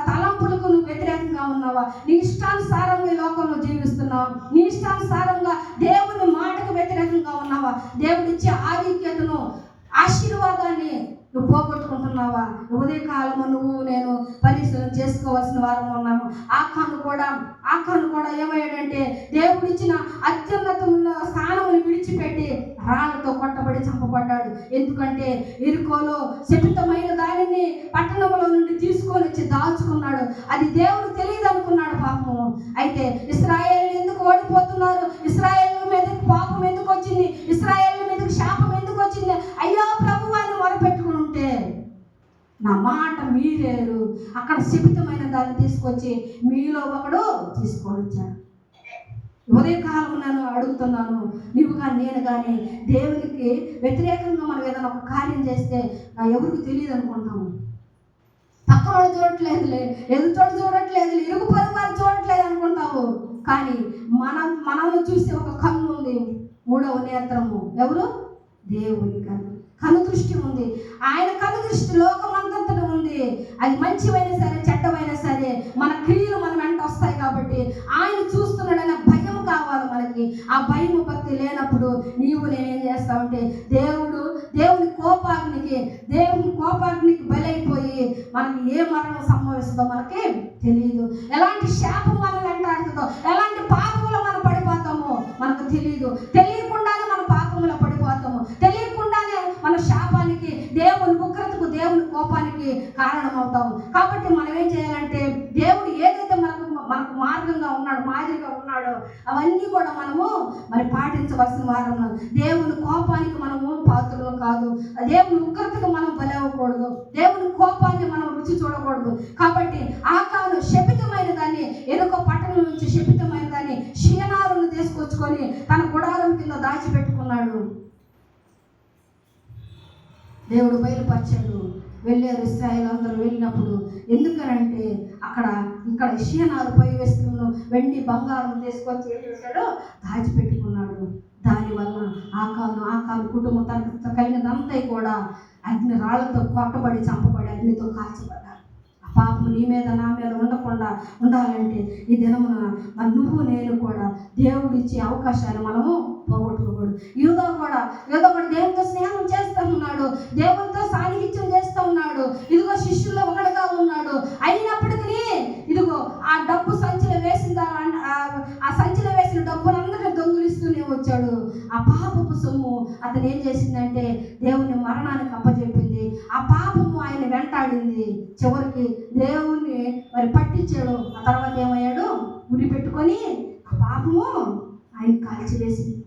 తలంపులకు నువ్వు వ్యతిరేకంగా ఉన్నావా? నీ ఇష్టానుసారంగా ఈ లోకంలో జీవిస్తున్నావా? నీ ఇష్టానుసారంగా దేవుని మాటకు వ్యతిరేకంగా ఉన్నావా? దేవుడిచ్చే ఆధిక్యతను, ఆశీర్వాదాన్ని నువ్వు పోగొట్టుకుంటున్నావా? ఉదయకాలము నువ్వు నేను పరిశీలన చేసుకోవాల్సిన వారం ఉన్నాము. ఆఖాను కూడా ఏమయ్యాడంటే దేవుడిచ్చిన అత్యున్నతమైన స్థానమును విడిచిపెట్టి రాళ్లతో కొట్టబడి చంపబడ్డాడు. ఎందుకంటే ఎరుకోలో శపితమైన దానిని పట్టణంలో నుండి తీసుకొని వచ్చి దాచుకున్నాడు. అది దేవుడు తెలియదు అనుకున్నాడు పాపము. అయితే ఇశ్రాయేలు ఎందుకు ఓడిపోతున్నారు? ఇశ్రాయేలు మీదకి పాపం ఎందుకు వచ్చింది? ఇశ్రాయేలు మీదకి శాపం ఎందుకు వచ్చింది? అయ్యో ప్రభు అని మొరపెట్టుకుంటే నా మాట మీరేరు. అక్కడ శపితమైన దాన్ని తీసుకొచ్చి మీలో ఒకడు తీసుకొని వచ్చాడు. ఉదయకాలం నేను అడుగుతున్నాను, నువ్వు కానీ నేను కానీ దేవునికి వ్యతిరేకంగా మనం ఏదైనా ఒక కార్యం చేస్తే నా ఎవరికి తెలియదు అనుకుంటాము. పక్కనోడు చూడట్లేదులే, ఎదుటోడు చూడట్లేదు, ఇరుగు పొరుగు వారు చూడట్లేదు అనుకుంటావు. కానీ మనల్ని చూసే ఒక కన్ను ఉంది, మూడవ నేత్రము. ఎవరు? దేవుని కన్ను దృష్టి ఉంది. ఆయన కన్ను దృష్టి లోకమంతటా ఉంది. అది మంచివైనా సరే చెడ్డమైనా సరే మన క్రియలు మన వెంట వస్తాయి కాబట్టి ఆయన చూస్తున్నాడనే భయం కావాలి మనకి. ఆ భయం భక్తి లేనప్పుడు నీవు నేనేం చేస్తామంటే దేవుని కోపాగ్నికి బలైపోయి మనకి ఏ మరణం సంభవిస్తుందో మనకి తెలియదు. ఎలాంటి శాపం మనం వెంటాడుతుందో, ఎలాంటి పాపంలో మనం పడిపోతామో మనకు తెలియదు. తెలియకుండానే మన పాపంలో పడిపోతాము. తెలియకుండానే మన శాపానికి, దేవుని ఉగ్రతకు, దేవుని కోపానికి కారణమవుతాము. కాబట్టి మనం ఏం చేయాలంటే దేవుడు ఏదైతే మనకు మార్గంగా ఉన్నాడో, మాదిరిగా ఉన్నాడో అవన్నీ కూడా మనము మరి పాటించవలసిన వారము. దేవుని కోపానికి మనము పాత్రలు కాదు. దేవుని ఉగ్రతకు మనం బలవ్వకూడదు. దేవుని కోపాన్ని మనం రుచి చూడకూడదు. కాబట్టి ఆకాను శపితమైన దాన్ని, ఎరుక పట్టణం నుంచి శపితమైన దాన్ని షీనారును తీసుకొచ్చుకొని తన గుడారం కింద దాచిపెట్టుకున్నాడు. దేవుడు బయలుపరిచాడు. వెళ్ళారు ఇశ్రాయేలు అందరూ. వెళ్ళినప్పుడు ఎందుకనంటే ఇక్కడ షీనారు పై వస్తువులను, వెండి బంగారం తీసుకొచ్చి ఏం చేశాడో దాచిపెట్టుకున్నాడు. దానివల్ల ఆకాను కుటుంబం తనకు కలిగినంతా కూడా అగ్ని రాళ్లతో కొట్టబడి, చంపబడి, అగ్నితో కాల్చబడ్డారు. ఆ పాపం నీ మీద నా మీద ఉండకుండా ఉండాలంటే ఈ దినమున మరి నువ్వు నేను కూడా దేవుడు ఇచ్చే అవకాశాన్ని మనము పోగొట్టుకోకూడదు. యూదా కూడా దేవునితో స్నేహం చేస్తూ ఉన్నాడు, దేవునితో సాన్నిహిత్యం చేస్తూ ఉన్నాడు. ఇదిగో శిష్యుల్లో ఒకటిగా ఉన్నాడు. అయినప్పటికీ ఇదిగో ఆ డబ్బు సంచిలో వేసిన డబ్బునందరినీ దొంగిలిస్తూనే వచ్చాడు. ఆ పాపపు సొమ్ము అతను ఏం చేసిందంటే దేవుని మరణానికి అప్పచెప్పింది. ఆ పాపము ఆయన వెంటాడింది. చివరికి దేవుణ్ణి మరి పట్టించాడు. ఆ తర్వాత ఏమయ్యాడు? ఉరి పెట్టుకొని ఆ పాపము ఆయన కాల్చివేసింది.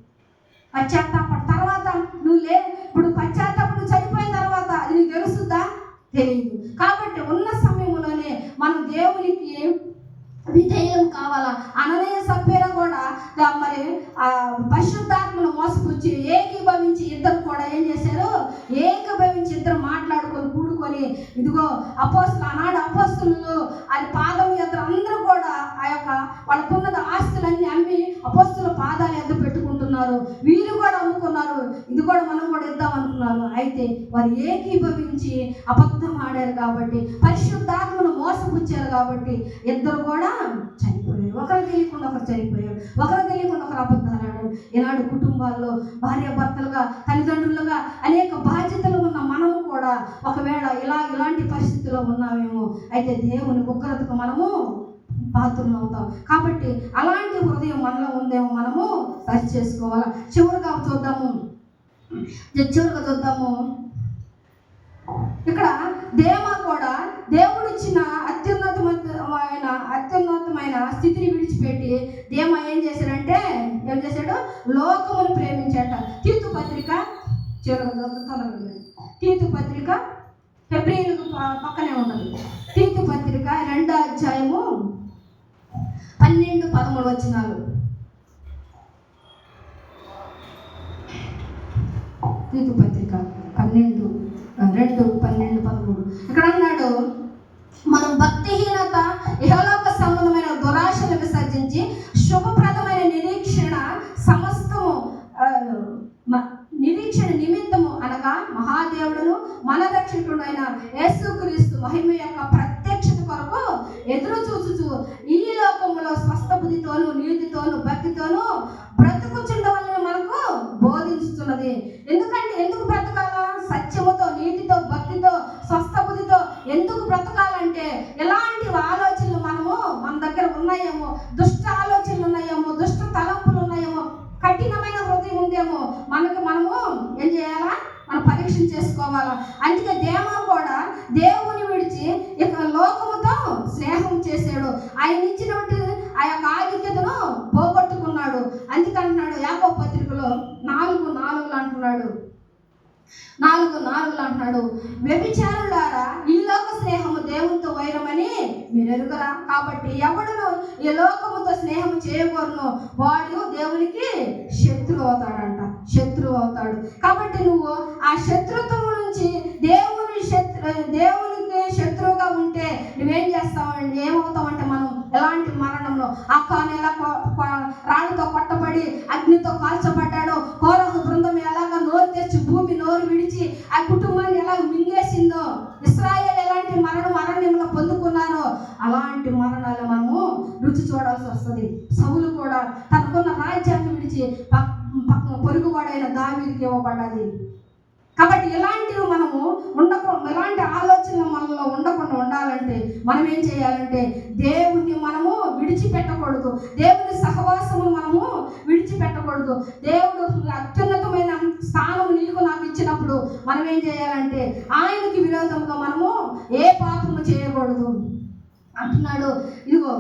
తర్వాత ఇప్పుడు పశ్చాత్తాపం చనిపోయిన తర్వాత అది నీకు తెలుస్తుందా? తెలియదు. కాబట్టి ఉన్న సమయంలోనే మనం దేవునికి విధేయం కావాలా. అననీయ సభ్యులు కూడా మరి పరిశుద్ధాత్మను మోసపుచ్చి ఏకీభవించి ఇద్దరు కూడా ఏం చేశారు? ఏకీభవించి ఇద్దరు మాట్లాడుకొని కూడుకొని ఇదిగో ఆనాడు అపోస్తులు అది పాదం ఎదురు అందరూ కూడా ఆ యొక్క వాళ్ళకున్నది ఆస్తులన్నీ అమ్మి అపోస్తుల పాదాలు ఎదురు పెట్టుకుంటున్నారు. వీళ్ళు కూడా అమ్ముకున్నారు. ఇది కూడా మనం కూడా ఇద్దాం అనుకున్నారు. అయితే వారు ఏకీభవించి అబద్ధం ఆడారు కాబట్టి, పరిశుద్ధాత్మను మోసపుచ్చారు కాబట్టి ఇద్దరు కూడా చనిపోయారు. ఒకరు తెలియకుండా ఒకరు చనిపోయారు. ఒకరు తెలియకుండా ఒకరు అబద్ధాలు ఆడారు. ఈనాడు కుటుంబాల్లో భార్యాభర్తలుగా, తల్లిదండ్రులుగా అనేక బాధ్యతలు ఉన్న మనము కూడా ఒకవేళ ఇలాంటి పరిస్థితిలో ఉన్నామేమో. అయితే దేవుని ఉగ్రతకు మనము పాత్రలు అవుతాం. కాబట్టి అలాంటి హృదయం మనలో ఉందేమో మనము సరి చేసుకోవాలా. చివరిగా చూద్దాము. ఇక్కడ దేమ కూడా దేవుడిచ్చిన అత్యున్నతమైన స్థితిని విడిచిపెట్టి దేమ ఏం చేశాడు? లోకమును ప్రేమించాట. తీతు పత్రిక ఫిబ్రవరికి పక్కనే ఉన్నది. తీతు పత్రిక 2వ అధ్యాయము 12-13 వచనాలు. తీతు పత్రిక 2:12-13 ఇక్కడ అన్నాడు, మనం భక్తిహీనత, ఇహలోక సంబంధమైన దురాశను విసర్జించి శుభప్రదమైన నిరీక్షణ నిమిత్తము అనగా మహాదేవుడును మన రక్షకుడైన యేసుక్రీస్తు మహిమ యొక్క ప్రత్యక్షత కొరకు ఎదురు చూచుచు ఈ లోకములో స్వస్థ బుద్ధితోను, నీతితోను, భక్తితోను బ్రతుకుచుండవలని మనకు బోధించుతున్నది. ఎందుకు బ్రతకాలా? సత్యముతో, నీతితో, భక్తితో, స్వస్థ బుద్ధితో ఎందుకు బ్రతకాలంటే ఎలాంటి ఆలోచనలు మన దగ్గర ఉన్నాయేమో, దుష్ట ఆలోచనలు ఉన్నాయేమో, దుష్ట తలంపులు ఉన్నాయేమో, కఠినమైన హృదయం ఉందేమో మనము ఏం చేయాలా? మనం పరీక్ష చేసుకోవాలా. అందుకే దేమ కూడా దేవుని విడిచి ఇక లోకముతో స్నేహం చేశాడు. ఆయన ఇచ్చినటువంటి ఆ యొక్క ఆధిక్యతను పోగొట్టుకున్నాడు. అందుకంటున్నాడు యాకోబు పత్రికలో 4:4 అంటున్నాడు. 4:4 వ్యభిచారులారా, ఈ లోక స్నేహము దేవునితో వైరమని మీరు ఎరుగరా? కాబట్టి ఎవడును ఈ లోకముతో స్నేహం చేయకూడను, వాడు దేవునికి శత్రువు అవుతాడు. కాబట్టి నువ్వు ఆ శత్రుత్వం నుంచి దేవునికి శత్రువుగా ఉంటే నువ్వేం చేస్తావండి? ఏమవుతావంటే మనం ఎలాంటి మరణంలో ఆకాను ఎలా రాళ్ళతో కొట్టబడి అగ్నితో కాల్చబడ్డాడో, కోరహు బృందం ఎలాగా నోరు తెచ్చి భూమి నోరు విడిచి ఆ కుటుంబాన్ని ఎలా మింగేసిందో, ఇశ్రాయేలు ఎలాంటి మరణం దావీదుకి ఇవ్వబడ్డది. కాబట్టి ఇలాంటివి మనము ఇలాంటి ఆలోచనలు మనలో ఉండకుండా ఉండాలంటే మనం ఏం చేయాలంటే దేవుణ్ణి మనము విడిచిపెట్టకూడదు. దేవుని సహవాసము మనము విడిచిపెట్టకూడదు. దేవుడు అత్యున్నతమైన స్థానం నీకు నాకు ఇచ్చినప్పుడు మనం ఏం చేయాలంటే ఆయనకి విరోధంగా మనము ఏ పాపము చేయకూడదు అంటున్నాడు. ఇదిగో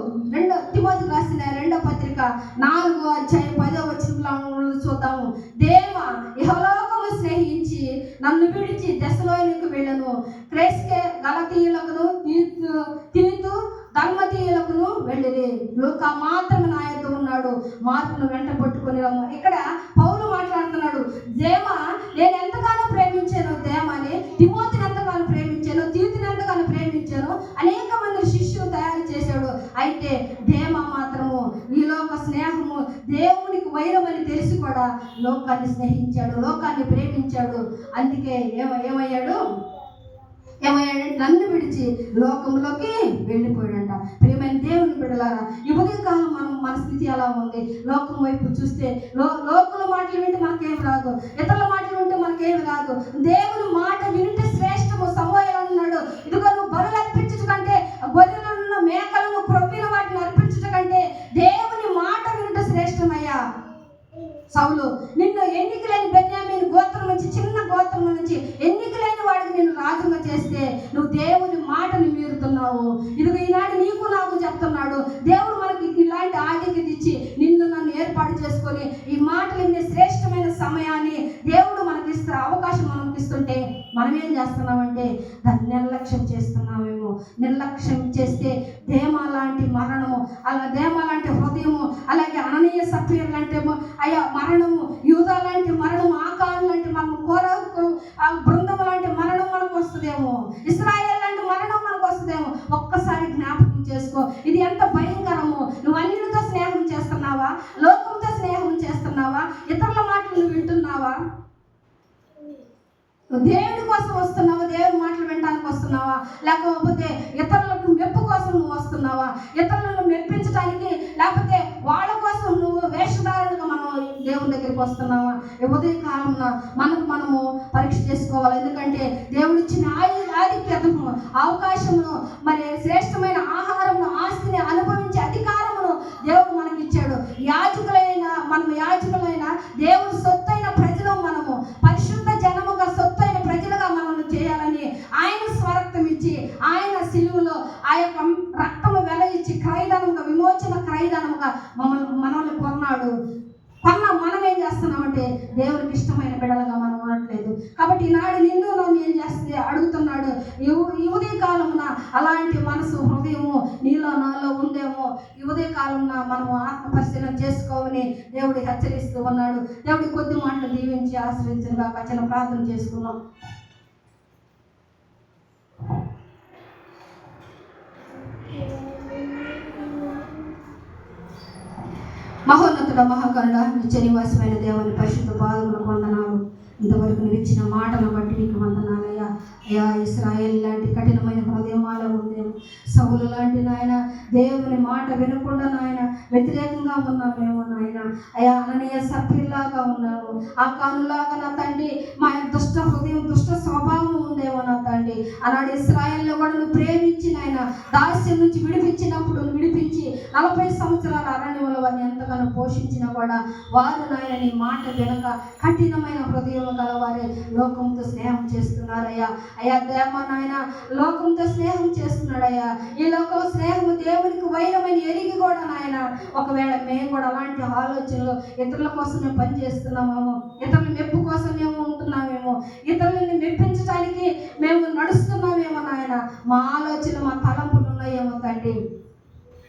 తిమోతికి రాసిన 2వ పత్రిక 4వ అధ్యాయం 10వ వచనంలో చూద్దాము. దేవ ఇహలోకము స్నేహించి నన్ను విడిచి దెస్సలోనికి వెళ్ళను, క్రేస్కే గలతీయులకును తీతు దల్మతీయులకును వెళ్ళిరి, లూకా మాత్రమే నా యొద్ద ఉన్నాడు, మార్పును వెంట పట్టుకొని రమ్మ. ఇక్కడ పౌలు మాట్లాడుతున్నాడు. దేమ నేను ఎంతగానో ప్రేమించాను దేమని, తిమోతిని ఎంతగానో ప్రేమించాను, తీతుని ఎంతగానో ప్రేమించాను, అనేక మంది శిష్యులు తయారు చేశాడు. అయితే దేమ మాత్రము ఈ లోక స్నేహము దేవునికి వైరమని తెలిసి కూడా లోకాన్ని స్నేహించాడు, లోకాన్ని ప్రేమించాడు. అందుకే ఏమయ్యాడంటే నన్ను విడిచి లోకంలోకి వెళ్ళిపోయాడంట. ప్రియమైన దేవుని బిడ్డలారా, ఈ ఉదయకాలం మన స్థితి ఎలా ఉంది? లోకం వైపు చూస్తే లోకుల మాటలు వింటే మనకేం రాదు, ఇతరుల మాటలు వింటే మనకేం రాదు. దేవుని మాట వింటే శ్రేష్టము. సమూయేలు అన్నాడు, ఇదిగో నువ్వు బలులు అర్పించడం కంటే, గొర్రెలను మేకలను క్రొవ్విన వాటిని అర్పించడం కంటే దేవుని మాట వింటే శ్రేష్టమయ్యా. సౌలు నిన్ను ఎన్నికలేని బెన్యామీను గోత్రం నుంచి, చిన్న గోత్రం నుంచి ఎన్నికలేని వాడికి నేను రాజుగా చేస్తే నువ్వు దేవుని మాటని మీరుతున్నావు. ఇదిగో ఈనాడు నీకు నాకు చెప్తున్నాడు. దేవుడు మనకి ఇలాంటి ఆధిక్యత ఇచ్చి నిన్ను నన్ను ఏర్పాటు చేసుకొని ఈ మాటలు వినే శ్రేష్టమైన సమయాన్ని దేవుడు మనకి అవకాశం మనకి ఇస్తుంటే మనం ఏం చేస్తున్నామంటే దాన్ని నిర్లక్ష్యం చేస్తున్నామేమో. నిర్లక్ష్యం చేస్తే దేమ లాంటి మరణము, అలా దేమ లాంటి హృదయము, అలాగే అననీయ సఫీర్ లాంటి మరణము, యూదా లాంటి మరణము, ఆకాన్ లాంటి మనము, కోరహు బృందం లాంటి మరణం మనకు వస్తుందేమో, ఇశ్రాయేల్ లాంటి మరణం మనకు వస్తుందేమో. ఒక్కసారి జ్ఞాపకం చేసుకో, ఇది ఎంత భయంకరము. నువ్వు అన్యులతో స్నేహం చేస్తున్నావా? లోకంతో స్నేహం చేస్తున్నావా? ఇతరుల మాటలు నువ్వు వింటున్నావా? దేవుడి కోసం వస్తున్నావా? దేవుడి మాటలు వినడానికి వస్తున్నావా? లేకపోతే ఇతరులకు మెప్పు కోసం నువ్వు వస్తున్నావా? ఇతరులను మెప్పించడానికి, లేకపోతే వాళ్ళ కోసం నువ్వు వేషధారణగా మనం దేవుని దగ్గరికి వస్తున్నావా? ఉదయ కాలంలో మనము పరీక్ష చేసుకోవాలి. ఎందుకంటే దేవుడు ఇచ్చిన ఆధిక్యతను, అవకాశమును, మరి శ్రేష్టమైన ఆహారమును, ఆస్తిని అనుభవించే అధికారమును దేవుడు మనకి ఇచ్చాడు. యాజకులైన దేవుడు సొత్తైన ప్రజలు మనము, పరిశుద్ధ జనముగా సొత్తైన ప్రజలుగా మనల్ని చేయాలని ఆయన స్వరక్తం ఇచ్చి, ఆయన సిలువలో ఆ యొక్క రక్తము వెల ఇచ్చి క్రయధనముగా, విమోచన క్రయధనముగా మనల్ని కొన్నాడు. మనం ఏం చేస్తున్నామంటే దేవునికి ఇష్టమైన బిడ్డలుగా మనం ఉండట్లేదు. కాబట్టి ఈనాడు నిన్ను నన్ను ఏం చేస్తే అడుగుతున్నాడు. ఈ ఉదయ కాలమున అలాంటి మనసు, హృదయము నీలో నాలో ఉందేమో. ఈ ఉదయ కాలమున మనము ఆత్మపరిశీలన చేసుకోమని దేవుడు హెచ్చరిస్తూ ఉన్నాడు. దేవుడి కొద్ది మాటలు దీవించి ఆశ్రయించగా చిన్న ప్రార్థన చేసుకున్నాం. మహోన్నతుడ, మహాకరుడ, నిత్య నివాసమైన దేవుని పరిశుద్ధ పాదములకు వందనాలు. ఇంతవరకు నువ్వు ఇచ్చిన మాటలను బట్టి నీకు వందనాలయ్యా. అయ్యా, ఇశ్రాయేలు లాంటి కఠినమైన హృదయమాలో ఉందేమో, సౌలు లాంటి నాయన దేవుని మాట వినకుండా నాయన వ్యతిరేకంగా ఉన్నామేమో నాయన. అయ్యా, అననీయ సఫీర్లాగా ఉన్నాము, ఆ కానులాగా నా తండ్రి మా దుష్ట హృదయం, దుష్ట స్వభావం ఉందేమో నా తండ్రి. అలాంటి ఇశ్రాయేలును కూడా నువ్వు ప్రేమించి నాయన దాస్యం నుంచి విడిపించినప్పుడు విడిపించి 40 సంవత్సరాల అరణ్యంలో వారిని ఎంతగానో పోషించినా కూడా వారు నాయన నీ మాట వినక కఠినమైన హృదయం గలవారే లోకంతో స్నేహం చేస్తున్నారయ్యా. అయ్యా దేవ నాయన లోకంతో స్నేహం చేస్తున్నాడయ్యా. ఈ లోకం స్నేహము దేవునికి వైరమని ఎరిగి కూడా నాయన ఒకవేళ మేము కూడా అలాంటి ఆలోచనలు ఇతరుల కోసం మేము పని చేస్తున్నామేమో, ఇతరుల మెప్పు కోసం మేము ఉంటున్నామేమో, ఇతరులని మెప్పించడానికి మేము నడుస్తున్నామేమో నాయన. మా ఆలోచన, మా తలంపులు ఉన్నాయేమో తండ్రి.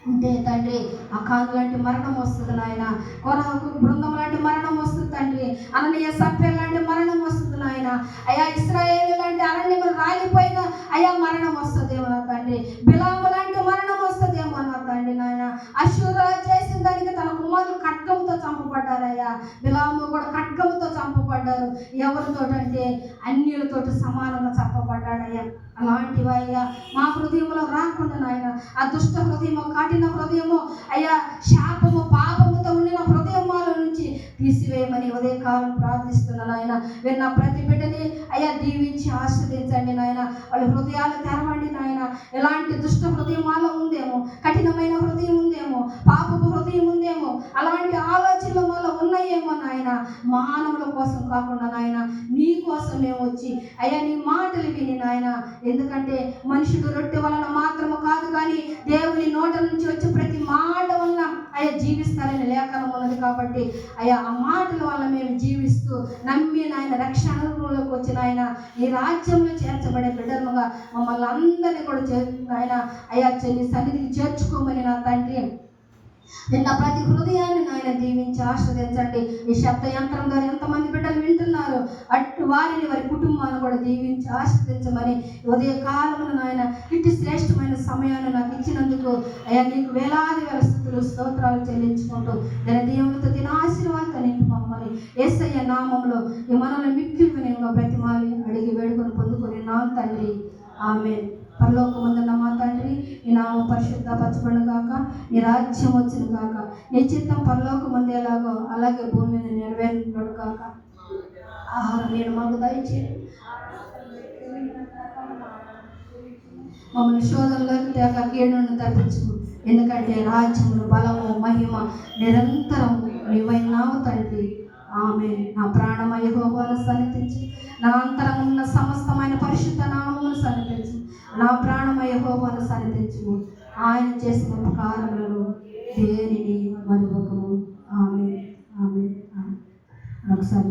ఉంటే తండ్రి అకాను లాంటి మరణం వస్తుంది నాయన, కోరహు బృందం లాంటి మరణం వస్తుంది తండ్రి, అననీయ సఫీర్ లాంటి మరణం వస్తుంది నాయన. అయ్యా, ఇశ్రాయేలు లాంటి అరణ్యములు రాలిపోయిన అయ్యా మరణం వస్తుందేమో నా తండ్రి. బిలాము లాంటి మరణం వస్తుందేమో నా తండ్రి నాయన. అష్షూరు చేసిన దానికి తన కుమారులు ఖడ్గంతో చంపబడ్డారయ్యా. బిలాము కూడా ఖడ్గంతో చంపబడ్డారు. ఎవరితోటంటే అన్యులతోటి సమానంగా చంపబడ్డాడయ్యా. అలాంటివయ్యా మా హృదయంలో రాకుండా నాయన, ఆ దుష్ట హృదయము, కఠిన హృదయము, అయ్యా శాపము, పాపముతో ఉండిన హృదయం మాలో నుంచి తీసివేయమని ఉదయకాలం ప్రార్థిస్తున్నాను. నాయన. విన్న ప్రతి బిడ్డని అయ్యా దీవించి ఆశీర్వదించండి నాయన. వాళ్ళ హృదయాలు తెరవండి నాయన. ఎలాంటి దుష్ట హృదయం వాళ్ళ ఉందేమో, కఠినమైన హృదయం ఉందేమో, పాపపు హృదయం ఉందేమో, అలాంటి ఆలోచనలు వల్ల ఉన్నాయేమో నాయన. మానవుల కోసం కాకుండా నాయన నీ కోసం మేము వచ్చి అయ్యా నీ మాటలు విని నాయన. ఎందుకంటే మనుషుడు రొట్టె వలన మాత్రము కాదు కానీ దేవుని నోట నుంచి వచ్చే ప్రతి మాట వలన అయ్యా జీవిస్తారని లేఖనం ఉన్నది. కాబట్టి అయ్యా ఆ మాటల వల్ల మేము జీవిస్తూ నమ్మి నాయన రక్షణలోకి వచ్చిన ఆయన ఈ రాజ్యంలో చేర్చబడే బిడ్డలుగా మమ్మల్ని అందరినీ కూడా ఆయన అయ్యా చెల్లి సన్నిధికి చేర్చుకోమని నా తండ్రి విన్న ప్రతి హృదయాన్ని నాయన దీవించి ఆశ్రదించండి. ఈ శబ్ద యంత్రం ద్వారా ఎంతమంది బిడ్డలు వింటున్నారు, అటు వారిని వారి కుటుంబాన్ని కూడా దీవించి ఆశ్రదించమని ఉదయ కాలమున నాయన ఇటు శ్రేష్టమైన సమయాన్ని నాకు ఇచ్చినందుకు అయ్యా నీకు వేలాది వేల స్తుతులు స్తోత్రాలు చెల్లించుకుంటూ దేవునితో దీని ఆశీర్వాదాలు నింపు మమ్మల్ని యేసయ్య నామంలో ఈ మనల్ని మిక్కిలి వినయంగా బ్రతిమాలి అడిగి వేడుకొని పొందుకొని నా తండ్రి ఆమేన్. పరలోకమందున్న మా తండ్రి నీ నామం పరిశుద్ధపరచబడును గాక, నీ రాజ్యం వచ్చును గాక, నీ చిత్తం పరలోకమందు ఎలాగో అలాగే భూమి మీద నెరవేరును గాక. ఆహారం నేను మాకు దయచేయండి, మమ్మల్ని శోధనలోకి తేక కీడును తప్పించు. ఎందుకంటే రాజ్యము బలము మహిమ నిరంతరం నీవైనావు తండ్రి. ఆమేన్. నా ప్రాణమయ యెహోవాను సన్నిధించు, నా అంతరం ఉన్న సమస్తమైన పరిశుద్ధ నామమును సన్నిధించు. నా ప్రాణమయ యెహోవాను సన్నిధించు. ఆయన చేసిన ఉపకారములను దేనిని మరువకము. ఆమేన్. ఆమేన్. ఒకసారి